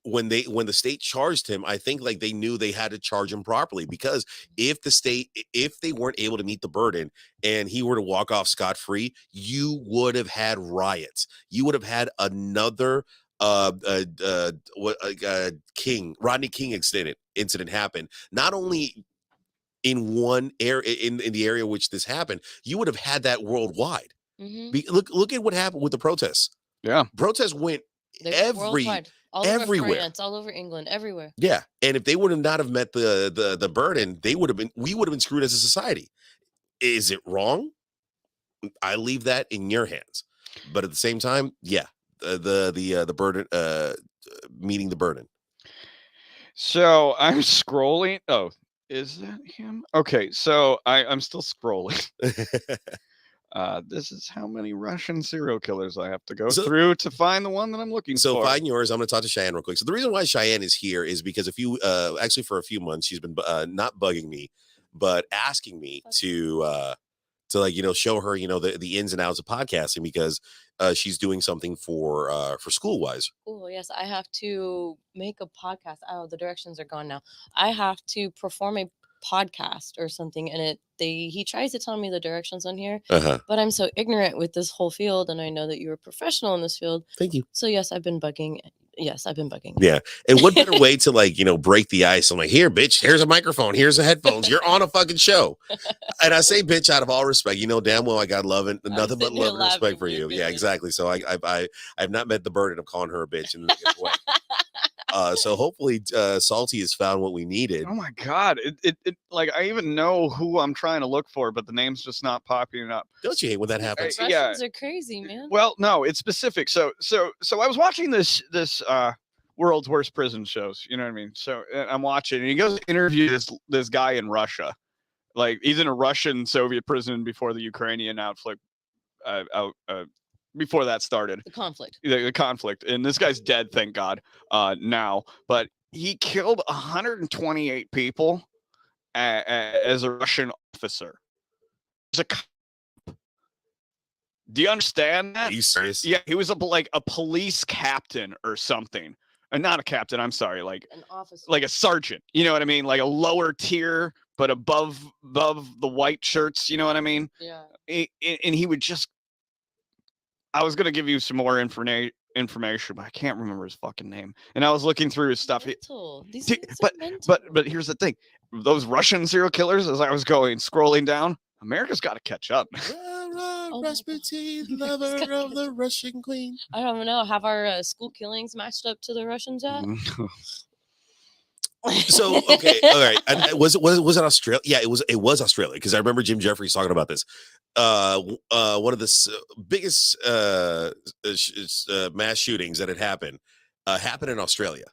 when the state charged him, I think like they knew they had to charge him properly, because if they weren't able to meet the burden and he were to walk off scot-free, you would have had riots. You would have had another Rodney King incident happen. Not only in one area, in the area which this happened, you would have had that worldwide. Mm-hmm. Look at what happened with the protests. Yeah, protests went worldwide, all everywhere, over France, all over England, everywhere. Yeah, and if they would have not have met the burden, we would have been screwed as a society. Is it wrong? I leave that in your hands. But at the same time, yeah, the burden, meeting the burden. So I'm scrolling. Oh, is that him? Okay, so I'm still scrolling. This is how many Russian serial killers I have to go through to find the one that I'm looking for. So find yours. I'm going to talk to Cheyenne real quick. So the reason why Cheyenne is here is because actually for a few months, she's been not bugging me, but asking me to like, show her, the ins and outs of podcasting, because she's doing something for school wise. Oh yes, I have to make a podcast. Oh, the directions are gone now. I have to perform a podcast or something, and he tries to tell me the directions on here, but I'm so ignorant with this whole field, and I know that you're a professional in this field. Thank you. So yes, I've been bugging. Yeah. And what better way to like, break the ice? I'm like, here, bitch, here's a microphone, here's the headphones, you're on a fucking show. And I say bitch out of all respect, damn well I got nothing but love and respect for you. Yeah, exactly. So I've not met the burden of calling her a bitch in a negative way. So hopefully Salty has found what we needed. Oh my god, it like I even know who I'm trying to look for, but the name's just not popping up. Don't you hate when that happens? Russians are crazy, man. Well, no, it's specific. So I was watching this world's worst prison shows. You know what I mean? So I'm watching, and he goes to interview this guy in Russia, Like he's in a Russian Soviet prison before the Ukrainian before that started. The conflict. The conflict. And this guy's dead, thank God, now. But he killed 128 people as a Russian officer. Do you understand that? Are you serious? Yeah, he was like a police captain or something. Not a captain, I'm sorry, like An officer. like a sergeant. You know what I mean? Like a lower tier, but above the white shirts. You know what I mean? Yeah. And he would just. I was gonna give you some more information, but I can't remember his fucking name. And I was looking through his stuff. These things are mental. But here's the thing: those Russian serial killers. As I was scrolling down, America's got to catch up. Rasputin, lover of the Russian queen. I don't know. Have our school killings matched up to the Russians yet? So okay, all right. Was it Australia? Yeah, it was Australia because I remember Jim Jeffries talking about this. One of the biggest mass shootings that had happened in Australia,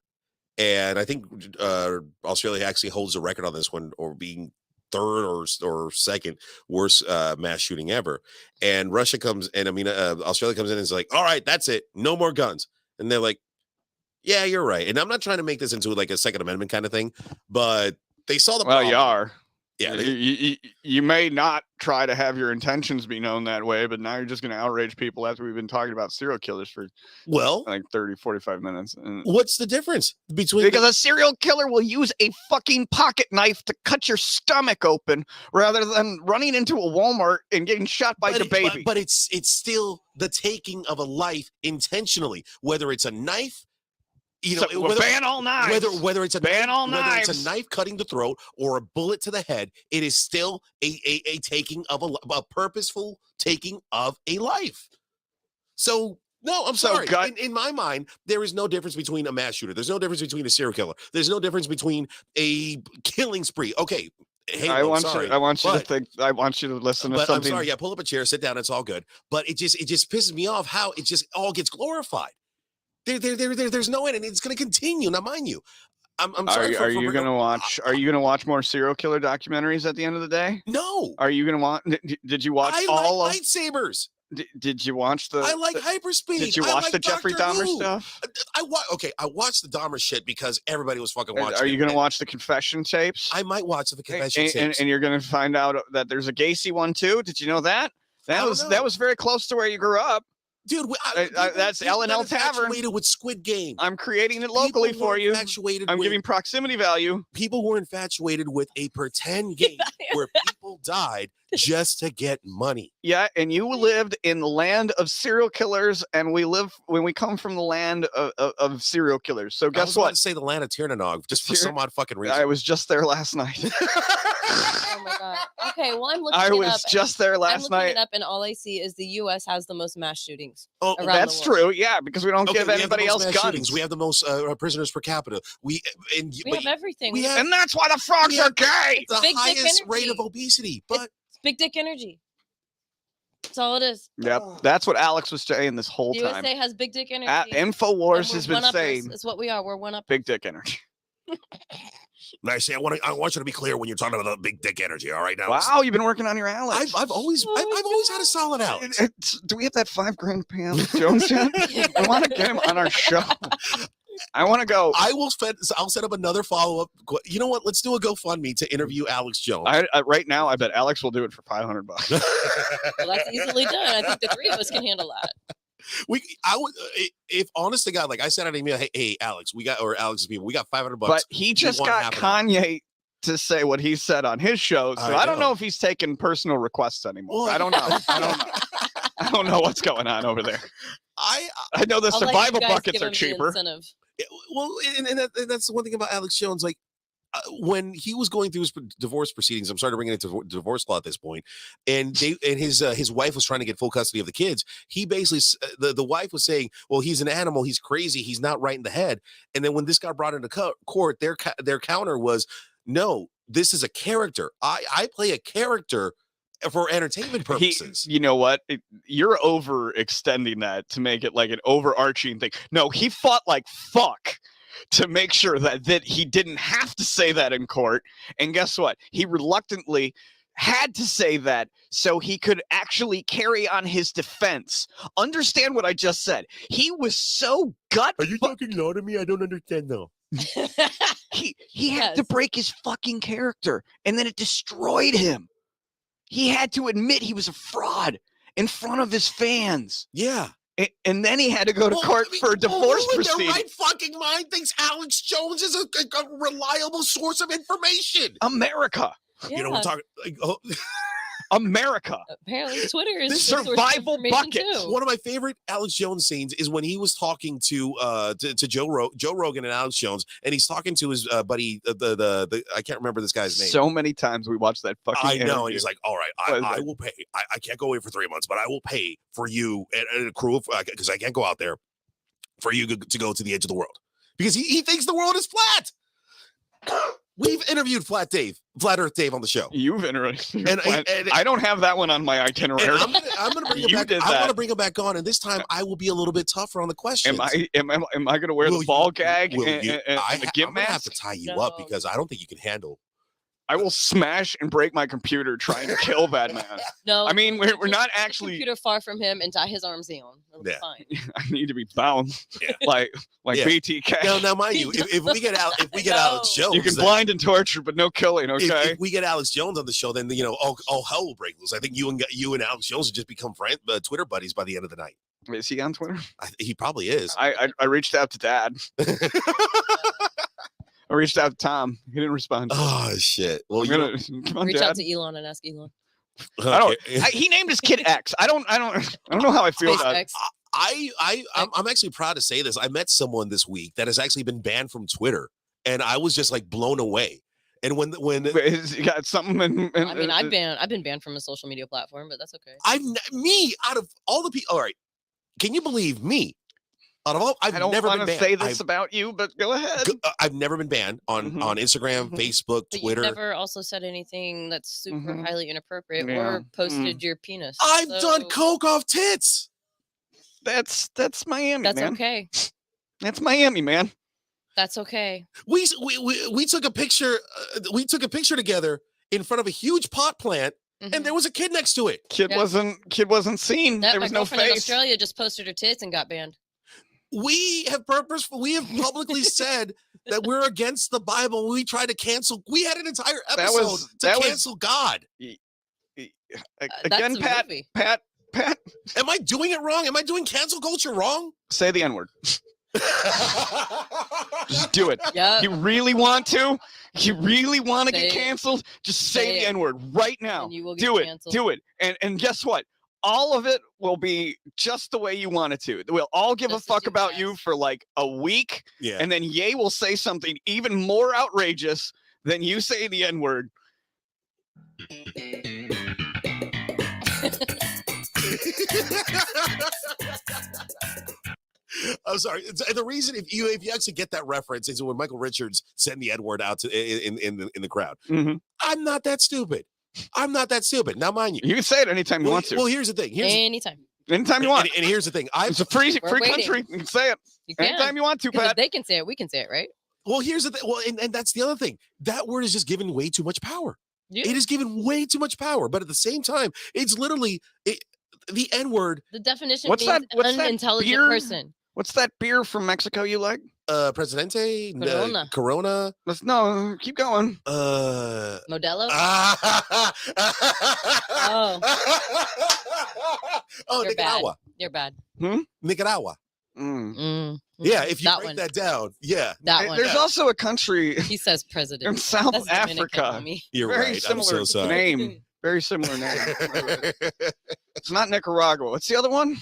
and I think Australia actually holds a record on this one, or being third or second worst mass shooting ever. And Russia comes, and Australia comes in and is like, all right, that's it, no more guns. And they're like, yeah, you're right. And I'm not trying to make this into like a Second Amendment kind of thing, but they saw the problem. You are. Yeah, you may not try to have your intentions be known that way, but now you're just going to outrage people after we've been talking about serial killers for like 30, 45 minutes. What's the difference between? Because a serial killer will use a fucking pocket knife to cut your stomach open rather than running into a Walmart and getting shot by the baby. But it's still the taking of a life intentionally, whether it's a knife. Ban all knives. Whether it's a ban knife, all whether knives. it's a knife cutting the throat or a bullet to the head, it is still a taking of a purposeful taking of a life. So no, I'm sorry. In my mind, there is no difference between a mass shooter. There's no difference between a serial killer. There's no difference between a killing spree. Okay. Hey, I want you to think. I want you to listen to something. I'm sorry. Yeah, pull up a chair, sit down. It's all good. But it just pisses me off how it just all gets glorified. There's no end, and it's going to continue. Now, mind you, I'm sorry. Are you going to watch? Are you going to watch more serial killer documentaries at the end of the day? No. Are you going to watch? Did you watch like lightsabers? Did you watch the? I like hyperspeed. Did you watch the Jeffrey Dahmer stuff? I watched the Dahmer shit because everybody was fucking watching. Are you going to watch the confession tapes? I might watch the confession tapes, and you're going to find out that there's a Gacy one too. Did you know that? That was very close to where you grew up. Dude, that's L&L Tavern. Infatuated with Squid Game. I'm creating it locally for you. I'm giving proximity value. People were infatuated with a pretend game where people died just to get money. Yeah, and you lived in the land of serial killers, and we come from the land of serial killers. So guess what? I was about to say the land of Tiernanog, just for some odd fucking reason. I was just there last night. Oh my god. Okay, well I'm looking I was just there last night. I'm looking it up, and all I see is the U.S. has the most mass shootings. Oh, that's true. Yeah, because we don't give anybody else guns. Shootings. We have the most prisoners per capita. We have everything. And that's why the frogs are gay. The highest rate of obesity, but it's big dick energy. That's all it is. Yep, that's what Alex was saying this whole time. USA has big dick energy. InfoWars has been saying it's what we are. We're one up. Big dick energy. Nice. I want you to be clear when you're talking about the big dick energy. All right, now. Wow, you've been working on your Alex. I've always had a solid Alex. Do we have that $5,000 Pam Jones yet? I want to get him on our show. I want to go. I'll set up another follow-up. You know what? Let's do a GoFundMe to interview Alex Jones. Right now, I bet Alex will do it for $500. Well, that's easily done. I think the three of us can handle that. If honest to God, like I sent an email, hey Alex, Alex's people, we got $500. But he just got Kanye to say what he said on his show, so I don't know if he's taking personal requests anymore. I don't know. I don't know what's going on over there. I know the survival buckets are cheaper. Well, and that's the one thing about Alex Jones, like. When he was going through his divorce proceedings, I'm sorry to bring it into divorce law at this point, and his wife was trying to get full custody of the kids. He basically, the wife was saying, well, he's an animal, he's crazy, he's not right in the head. And then when this got brought into court, their counter was, no, this is a character. I play a character for entertainment purposes. You know what? You're overextending that to make it like an overarching thing. No, he fought like fuck to make sure that he didn't have to say that in court. And guess what? He reluctantly had to say that so he could actually carry on his defense. Understand what I just said. He was so Are you talking low to me? I don't understand though. He had to break his fucking character, and then it destroyed him. He had to admit he was a fraud in front of his fans. Yeah. And then he had to go to court for a divorce proceeding. Their right fucking mind thinks Alex Jones is a reliable source of information. America. Yeah. You know, we're talking like, America. Apparently, Twitter is This a source of survival information, bucket. too. one of my favorite Alex Jones scenes is when he was talking to Joe Rogan and Alex Jones, and he's talking to his buddy, the I can't remember this guy's name. So many times we watched that fucking I know, interview. and he's like, "All right, I will pay. I can't go away for 3 months, but I will pay for you and a crew because I can't go out there for you to go to the edge of the world because he thinks the world is flat." We've interviewed Flat Earth Dave on the show. You've interviewed. And I don't have that one on my itinerary. I'm gonna bring him You back. did I want to that. bring him back on, and this time I will be a little bit tougher on the questions. Am I going to wear the ball gag and the gimp I'm gonna have mask? to tie you No. up because I don't think you can handle. I will smash and break my computer trying to kill that man. No, I mean, we're just not keep the actually. computer far from him and tie his arms down. It'll Yeah. be fine. I need to be bound, Yeah. like Yeah. BTK. Now, mind you, if we get No. Alex Jones, You can then- blind and torture, but no killing. Okay. If we get Alex Jones on the show, then all hell will break loose. I think you and Alex Jones would just become Twitter buddies by the end of the night. Is he on Twitter? He probably is. I reached out to Dad. I reached out to Tom. He didn't respond. Oh shit! Well, I'm gonna, come on, Reach Dad. out to Elon and ask Elon. He named his kid X. I don't know how I feel about it. SpaceX. I'm actually proud to say this. I met someone this week that has actually been banned from Twitter, and I was just like blown away. And when You got something. I mean, I've been banned from a social media platform, but that's okay. out of all the people, all right, can you believe me? Out of all, I don't never want been to banned. say this about you, but go ahead. I've never been banned on Instagram, Mhm. Facebook, But Twitter. you've never also said anything that's super Mhm. highly inappropriate Yeah. or posted your penis. I've done So coke off tits. That's Miami, That's man. okay. That's Miami, man. That's okay. We took a picture. We took a picture together in front of a huge pot plant, Mhm. and there was a kid next to it. Kid Yeah. wasn't seen. That, There my was no girlfriend in face. Australia just posted her tits and got banned. We have publicly said that we're against the Bible. We tried to cancel. We had an entire episode to cancel God. That's Again, a Pat. movie. Pat. Am I doing it wrong? Am I doing cancel culture wrong? Say the N-word. Just do it. Yeah. You really want to? You really want to Say get it. canceled? Just say Say the it. N-word right now. And you will get Do it. canceled. Do it. And guess what? All of it will be just the way you want it to. We'll all give Just a as fuck you about you asked. for like a week, Yeah. and then Ye will say something even more outrageous than you say the N-word. I'm sorry. The reason if you actually get that reference is when Michael Richards sent the N-word out to in the crowd. Mhm. I'm not that stupid. I'm not that stupid. Now, mind you. You can say it anytime you want to. Well, here's the thing. Anytime. Anytime you want. And here's the thing. It's a free We're waiting. country. You can say it You can. anytime you want to, Because if Pat. they can say it, we can say it, right? Well, here's the thing. Well, and that's the other thing. That word is just given way too much power. Yeah. It is given way too much power. But at the same time, it's literally the N-word. The definition What's means that- what's that unintelligent beer? person. What's that beer from Mexico you like? Presidente, Corona. Corona. No, keep going. Modelo? Oh, You're Nicaragua. You're bad. Nicaragua. Mm. Yeah, if you that break one. that down, yeah, That one. There's also a country He says president. in South That's Dominican, Africa. homie. you're Very right. I'm similar so sorry. name. Very similar name. It's not Nicaragua. What's the other one?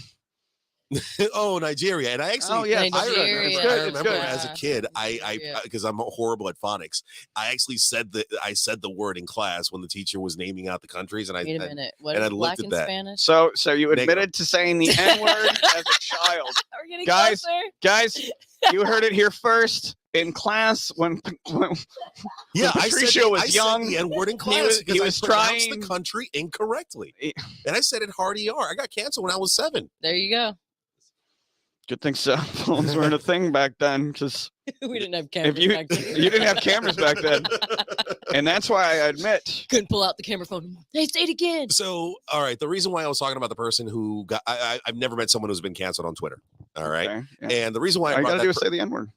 Oh, Nigeria. And I actually, Oh, yeah. Nigeria. It's I good. It's remember good. as a kid, I Nigeria. because I'm horrible at phonics. I actually said the word in class when the teacher was naming out the countries, and Wait a minute. What and is I looked black at in that. Spanish? So you Negro. admitted to saying the N-word as a child. We're getting Guys, closer. Guys, you heard it here first in class when yeah, Patricio was I young, said the N-word in he class was- because he I was pronounced trying- the country incorrectly, He- and I said it hard ER. I got canceled when I was 7. There you go. Good thing cell phones weren't a thing back then, because We didn't have cameras you back then. you didn't have cameras back then, and that's why I admit Couldn't pull out the camera phone. Hey, say it again. So, all right, the reason why I was talking about the person who got, I've never met someone who's been canceled on Twitter. All right. Okay, yeah. And the reason why all you brought gotta do that is say the N-word.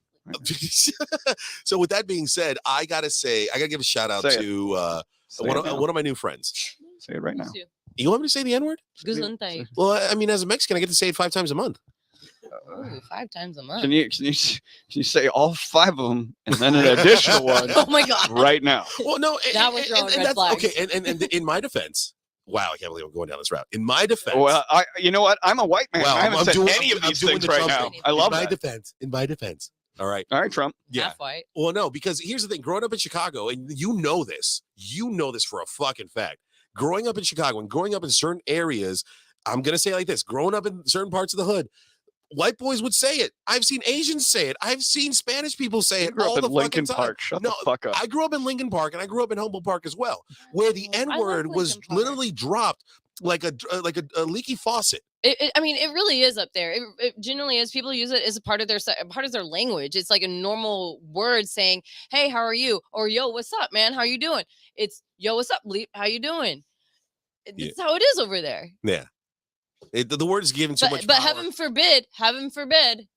so with that being said, I gotta give a shout out Say it. to Say one it now. of my new friends. Say it right now. You want me to say the N-word? Gesundheit. Well, I mean, as a Mexican, I get to say it 5 times a month. Ooh, 5 times a month. Can you say all 5 of them and then an additional one Oh my god. right now? Well, no, That was throwing red that's flags. okay. And in my defense, wow, I can't believe I'm going down this route. In my defense, Well, you know what? I'm a white man. Wow, I haven't I'm said doing- any of I'm these doing things the right Trump now. thing. I love in my that. defense. All right. All right, Trump. Yeah. Half white. Well, no, because here's the thing. Growing up in Chicago, and you know this for a fucking fact. Growing up in Chicago and growing up in certain areas, I'm going to say it like this. Growing up in certain parts of the hood, white boys would say it. I've seen Asians say it. I've seen Spanish people say You it grew all up the in Lincoln fucking time. Park. Shut No, the fuck up. I grew up in Lincoln Park and I grew up in Humboldt Park as well, where the I love N-word was Lincoln Park. literally dropped like a leaky faucet. I mean, it really is up there. It genuinely is. People use it as a part of their language. It's like a normal word saying, "Hey, how are you?" or "Yo, what's up, man? How you doing?" It's "Yo, what's up, Bleep? How you doing?" That's how it is over there. Yeah. The word is given so much But power. heaven forbid,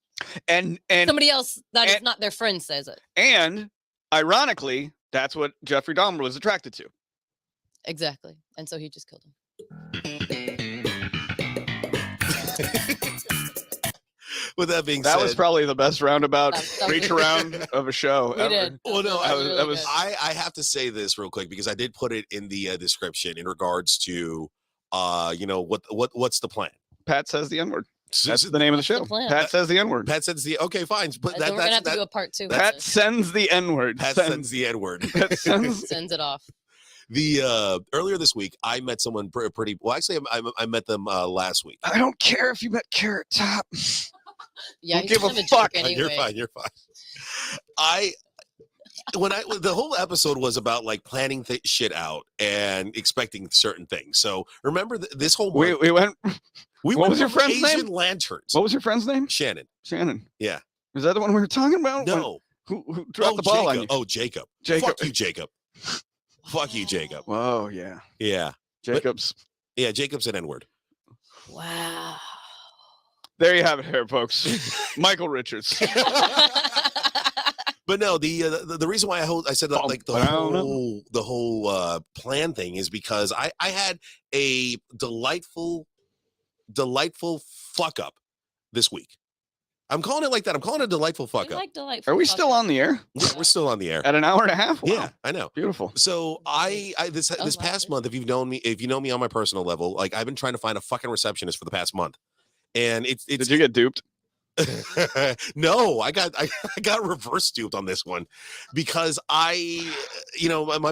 And somebody else that is and- not their friend says it. and ironically, that's what Jeffrey Dahmer was attracted to. Exactly. And so he just killed him. With that being That said, was probably the best roundabout That reach was- around of a show We ever. did. Well, no, That was- really that was- good. I have to say this real quick because I did put it in the description in regards to what's the plan. Pat says the N-word. That's the name of the That's the show. plan. Pat says the N-word. Pat says the okay, fine, but So we're gonna have to do a part 2. Pat sends the N-word. Pat sends the N-word. Pat sends. Sends it off. The earlier this week, I met someone pretty. Well, actually, I met them last week. I don't care if you met Carrot Top. Yeah, Don't he's give a kind of a fuck. jerk anyway. You're fine. The whole episode was about like planning shit out and expecting certain things. So remember this whole month, We went. we what went was your from friend's Asian name? lanterns. What was your friend's name? Shannon. Shannon. Yeah. Is that the one we were talking about? No. Who dropped the ball on you? Oh, Jacob. Jacob. Fuck you, Jacob. Fuck you, Jacob. Whoa, yeah. Yeah. Jacobs. Yeah, Jacob's an N-word. Wow. There you have it, here, folks. Michael Richards. But no, the reason why I said that, like the whole plan thing is because I had a delightful fuck up this week. I'm calling it like that. I'm calling it a delightful fuck up. Delightful Are we fuck still up. on the air? Yeah, we're still on the air. At an hour and a half? Wow. Yeah, I know. Beautiful. So this Oh, past wow. month, if you know me on my personal level, like I've been trying to find a fucking receptionist for the past month, and it's Did you get duped? no, I got reverse duped on this one because my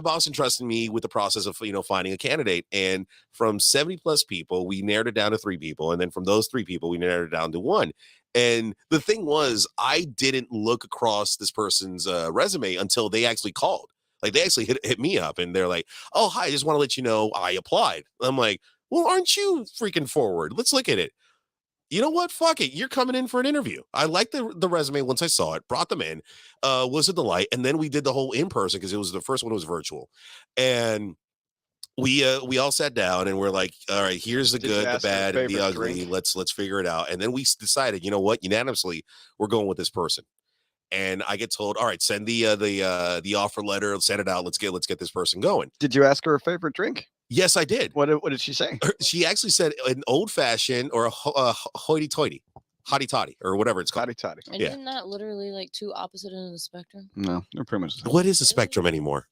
boss entrusted me with the process of finding a candidate, and from 70 plus people we narrowed it down to 3 people, and then from those 3 people we narrowed it down to 1. And the thing was, I didn't look across this person's resume until they actually called. Like they actually hit me up and they're like, "Oh, hi, I just want to let you know I applied." I'm like, "Well, aren't you freaking forward? Let's look at it." You know what? Fuck it. You're coming in for an interview. I liked the resume once I saw it, brought them in, was a delight. And then we did the whole in-person because it was the first one was virtual. And we all sat down and we're like, all right, here's the Did you good, the ask their bad, and the favorite ugly. drink? Let's figure it out. And then we decided, you know what? Unanimously, we're going with this person. And I get told, all right, send the offer letter, send it out. Let's get this person going. Did you ask her her favorite drink? Yes, I did. What did she say? She actually said an old fashioned or a hoity-toity, hotty toddy, or whatever it's called. Toddy toddy. And Yeah. isn't that literally like 2 opposite ends of the spectrum? No, they're pretty much. What is the spectrum anymore?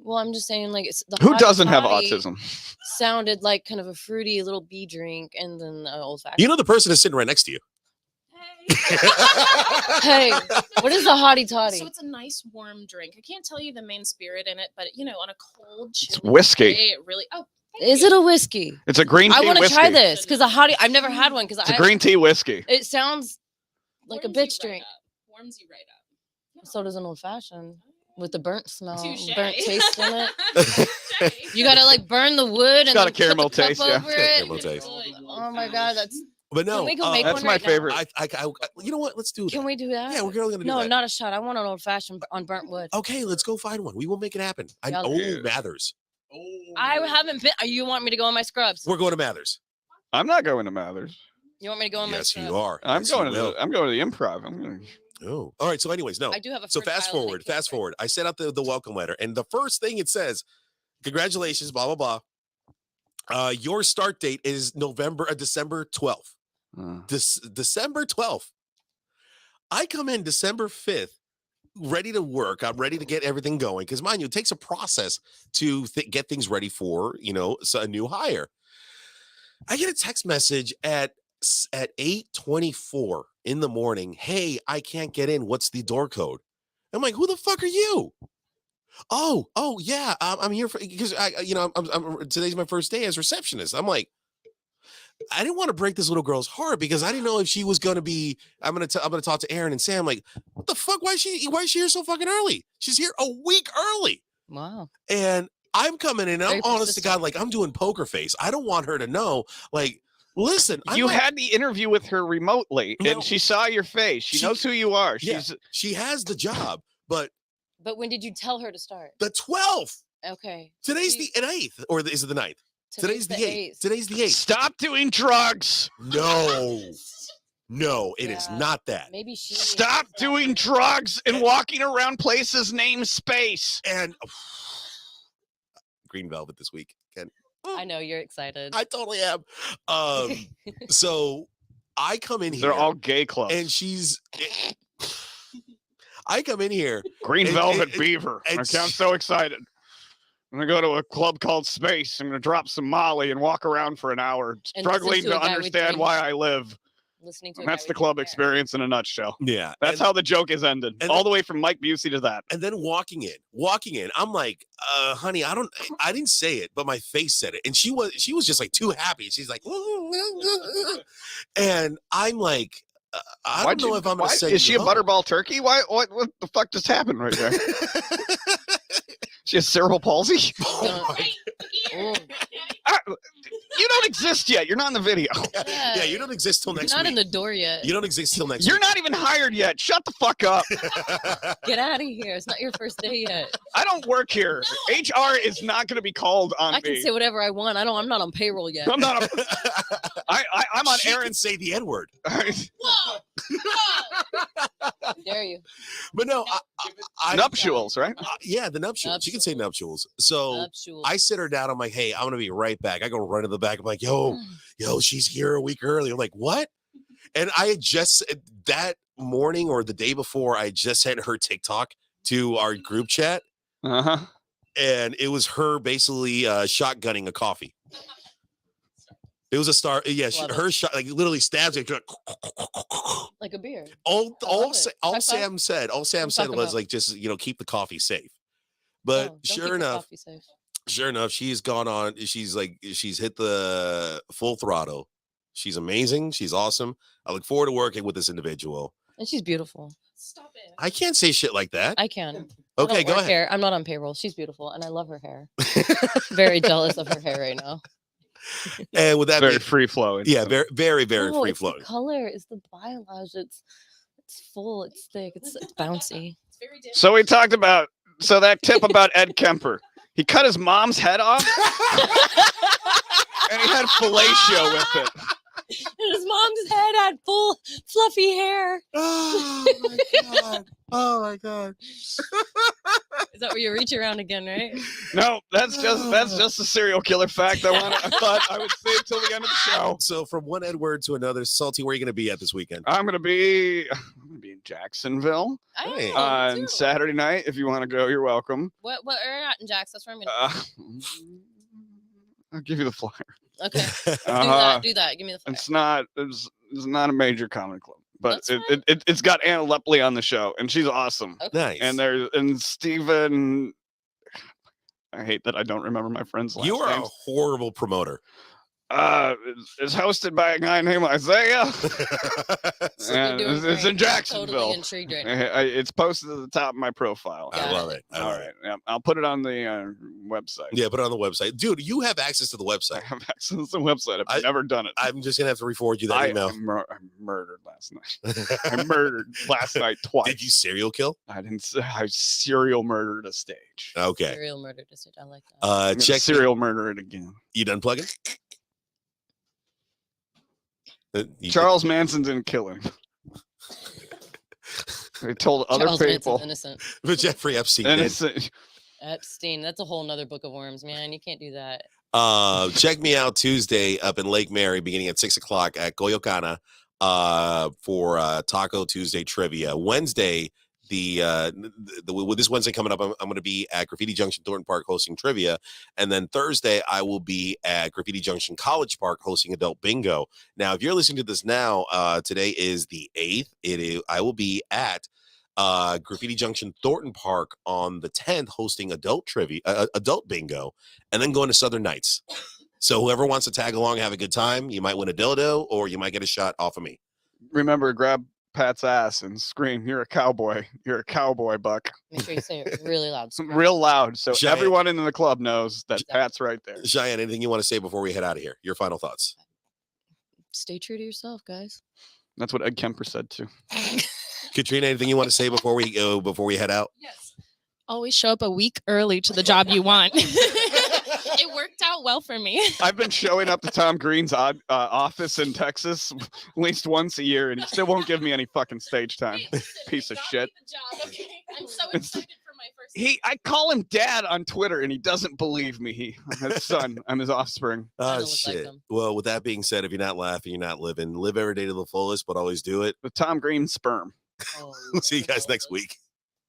Well, I'm just saying, like, it's the Who hottie doesn't have toddy autism? sounded like kind of a fruity little bee drink, and then old fashioned. You know the person is sitting right next to you. Hey, what is the hottie toddy? So it's a nice warm drink. I can't tell you the main spirit in it, but on a cold, chilly whiskey. day, it really. Oh, Is it a whiskey? It's a green tea I want to whiskey. try this because a hottie. I've never had one because It's a green tea whiskey. It sounds like a warms you bitch right drink. up. Warms you right up. So does an old fashioned with the burnt smell, Touche. burnt taste in it. Touche. You gotta like burn the wood and got a then put caramel the cup taste, yeah. over It's got a it. caramel taste. Oh my god, that's But no, Can we go make That's one my right now? favorite. You know what? Let's do that. Can we do that? Yeah, we're gonna do No, that. not a shot. I want an old fashioned on burnt wood. Okay, let's go find one. We will make it happen. I'm Y'all- old Mathers. I haven't been. You want me to go in my scrubs? We're going to Mathers. I'm not going to Mathers. You want me to go in my Yes, scrubs? you are. I'm Yes, going you to will. the improv. I'm going Oh, all right. So, anyways, no. I do have a. So fertile fast forward. lake Fast right forward. I sent out the welcome letter, and the first thing it says, "Congratulations, blah blah blah. Your start date is December 12th. December 12th. I come in December 5th, ready to work. I'm ready to get everything going because, mind you, it takes a process to get things ready for a new hire. I get a text message at 8:24 in the morning. Hey, I can't get in. What's the door code? I'm like, who the fuck are you? Oh yeah. I'm here because today's my first day as receptionist. I'm like, I didn't want to break this little girl's heart because I didn't know if she was going to be. I'm gonna talk to Aaron and Sam. Like, what the fuck? Why is she here so fucking early? She's here a week early. Wow. And I'm coming in. And I'm Very honest to God, like I'm doing poker face. I don't want her to know. Like, listen, You had the interview with her remotely, No. and she saw your face. She knows who you are. Yeah, she has the job, but But when did you tell her to start? the 12th. Okay. Today's the 8th, or is it the 9th? Today's the 8th. Today's the 8th. Stop doing drugs. No, it is Yeah. not that. Maybe she. Stop doing drugs and walking around places named Space. And Green Velvet this week. Ken. I know you're excited. I totally am. So I come in here. They're all gay clubs. and I come in here. Green and- Velvet and- Beaver. and- I'm so excited. I'm going to go to a club called Space. I'm going to drop some Molly and walk around for an hour, And struggling listen to to a guy with understand green why hair. I live. Listening to. And that's the club experience in a nutshell. Yeah. That's how the joke is ended. and All then- the way from Mike Busey to that. And then walking in, I'm like, honey, I didn't say it, but my face said it. And she was just like too happy. She's like, and I'm like, I don't know if I'm gonna send Is she you a home. butterball turkey? What the fuck just happened right there? She has cerebral palsy? Oh my Oh, You don't exist yet. You're not in the video. yeah, you don't exist till next not week. in the door yet. You don't exist till next You're week. not even hired yet. Shut the fuck up. Get out of here. It's not your first day yet. I don't work here. HR is not going to be called on I can me. say whatever I want. I'm not on payroll yet. I'm not. I'm on She can Aaron's. say the N-word. Dare you? But no, I Nuptials, right? yeah, the nuptials. She can say nuptials. So Nuptials. I sit her down. I'm like, hey, I'm gonna be right back. I go run to the back. I'm like, yo, she's here a week early. I'm like, what? And I had just that morning or the day before, I just sent her TikTok to our group chat, Uh-huh. and it was her basically shotgunning a coffee. It was a star. Yeah, Love it. her shot like literally stabs it. Like a beer. All love it. High five. Sam said I'm was talking about. like, just keep the coffee safe. But No, don't keep sure the enough, coffee safe. she's gone on. She's hit the full throttle. She's amazing. She's awesome. I look forward to working with this individual. And she's beautiful. Stop it. I can't say shit like that. I can. I Okay, don't go work ahead. here. I'm not on payroll. She's beautiful, and I love her hair. Very jealous of her hair right now. And with that, Very free flowing. yeah, very, very, very No, free it's flowing. the color. It's the biolage. It's full. It's thick. It's bouncy. It's very different. So we talked about that tip about Ed Kemper. He cut his mom's head off, and he had fellatio with it. And his mom's head had full fluffy hair. Oh my god! Oh my god! Is that where you reach around again, right? No, that's just a serial killer fact. I thought I would save till the end of the show. So from one Edward to another, Salty, where are you going to be at this weekend? I'm gonna be in Jacksonville I Hey. am on too. Saturday night. If you want to go, you're welcome. What area at in Jax? That's where I'm gonna. I'll give you the flyer. Okay. Uh, Do that. Give me the flyer. it's not a major comedy club, but That's fine. it's got Anna Lepley on the show, and she's awesome. Okay. Nice. And Steven, I hate that I don't remember my friend's last You are names. a horrible promoter. It's hosted by a guy named Isaiah. So- You're And doing it's great. in I'm Jacksonville. Totally intrigued right now. It's posted at the top of my profile. I Got love it. it. I All love right, it. yeah, I'll put it on the website. Yeah, put it on the website. Dude, you have access to the I website. have access to the website. I've I- never done it. I'm just gonna have to re-forward you that email. I murdered last night. I murdered last night twice. Did you serial kill? I didn't. I serial murdered a stage. Okay. Serial murder district. I like that. I'm gonna Check serial murder it again. You done plugging? Charles Manson didn't kill him. They told other Charles Manson's people. innocent. But Jeffrey Epstein. did. Innocent. Epstein. That's a whole nother book of worms, man. You can't do that. Check me out Tuesday up in Lake Mary, beginning at 6:00 at Coyocana, for Taco Tuesday trivia. Wednesday, with this Wednesday coming up, I'm going to be at Graffiti Junction Thornton Park hosting trivia, and then Thursday I will be at Graffiti Junction College Park hosting adult bingo. Now, if you're listening to this now, today is the 8th. I will be at Graffiti Junction Thornton Park on the 10th hosting adult trivia, adult bingo, and then going to Southern Nights. So whoever wants to tag along, have a good time, you might win a dildo or you might get a shot off of me. Remember, grab Pat's ass and scream, "You're a cowboy! You're a cowboy, Buck!" Make sure you say it really loud. Real loud, so Giant- everyone in the club knows that Pat's right there. Cheyenne, anything you want to say before we head out of here? Your final thoughts. Stay true to yourself, guys. That's what Ed Kemper said too. Katrina, anything you want to say before we go, before we head out? Yes. Always show up a week early to the job you want. It worked out well for me. I've been showing up to Tom Green's office in Texas at least once a year, and he still won't give me any fucking stage time. Wait, listen, Piece you of got shit. me the job, okay? I'm so It's- excited for my first. I call him Dad on Twitter, and he doesn't believe me. I'm his son. I'm his offspring. I Oh, don't look like shit. them. Well, with that being said, if you're not laughing, you're not living. Live every day to the fullest, but always do it. The Tom Green sperm. Oh, We'll see you guys Lord. next week.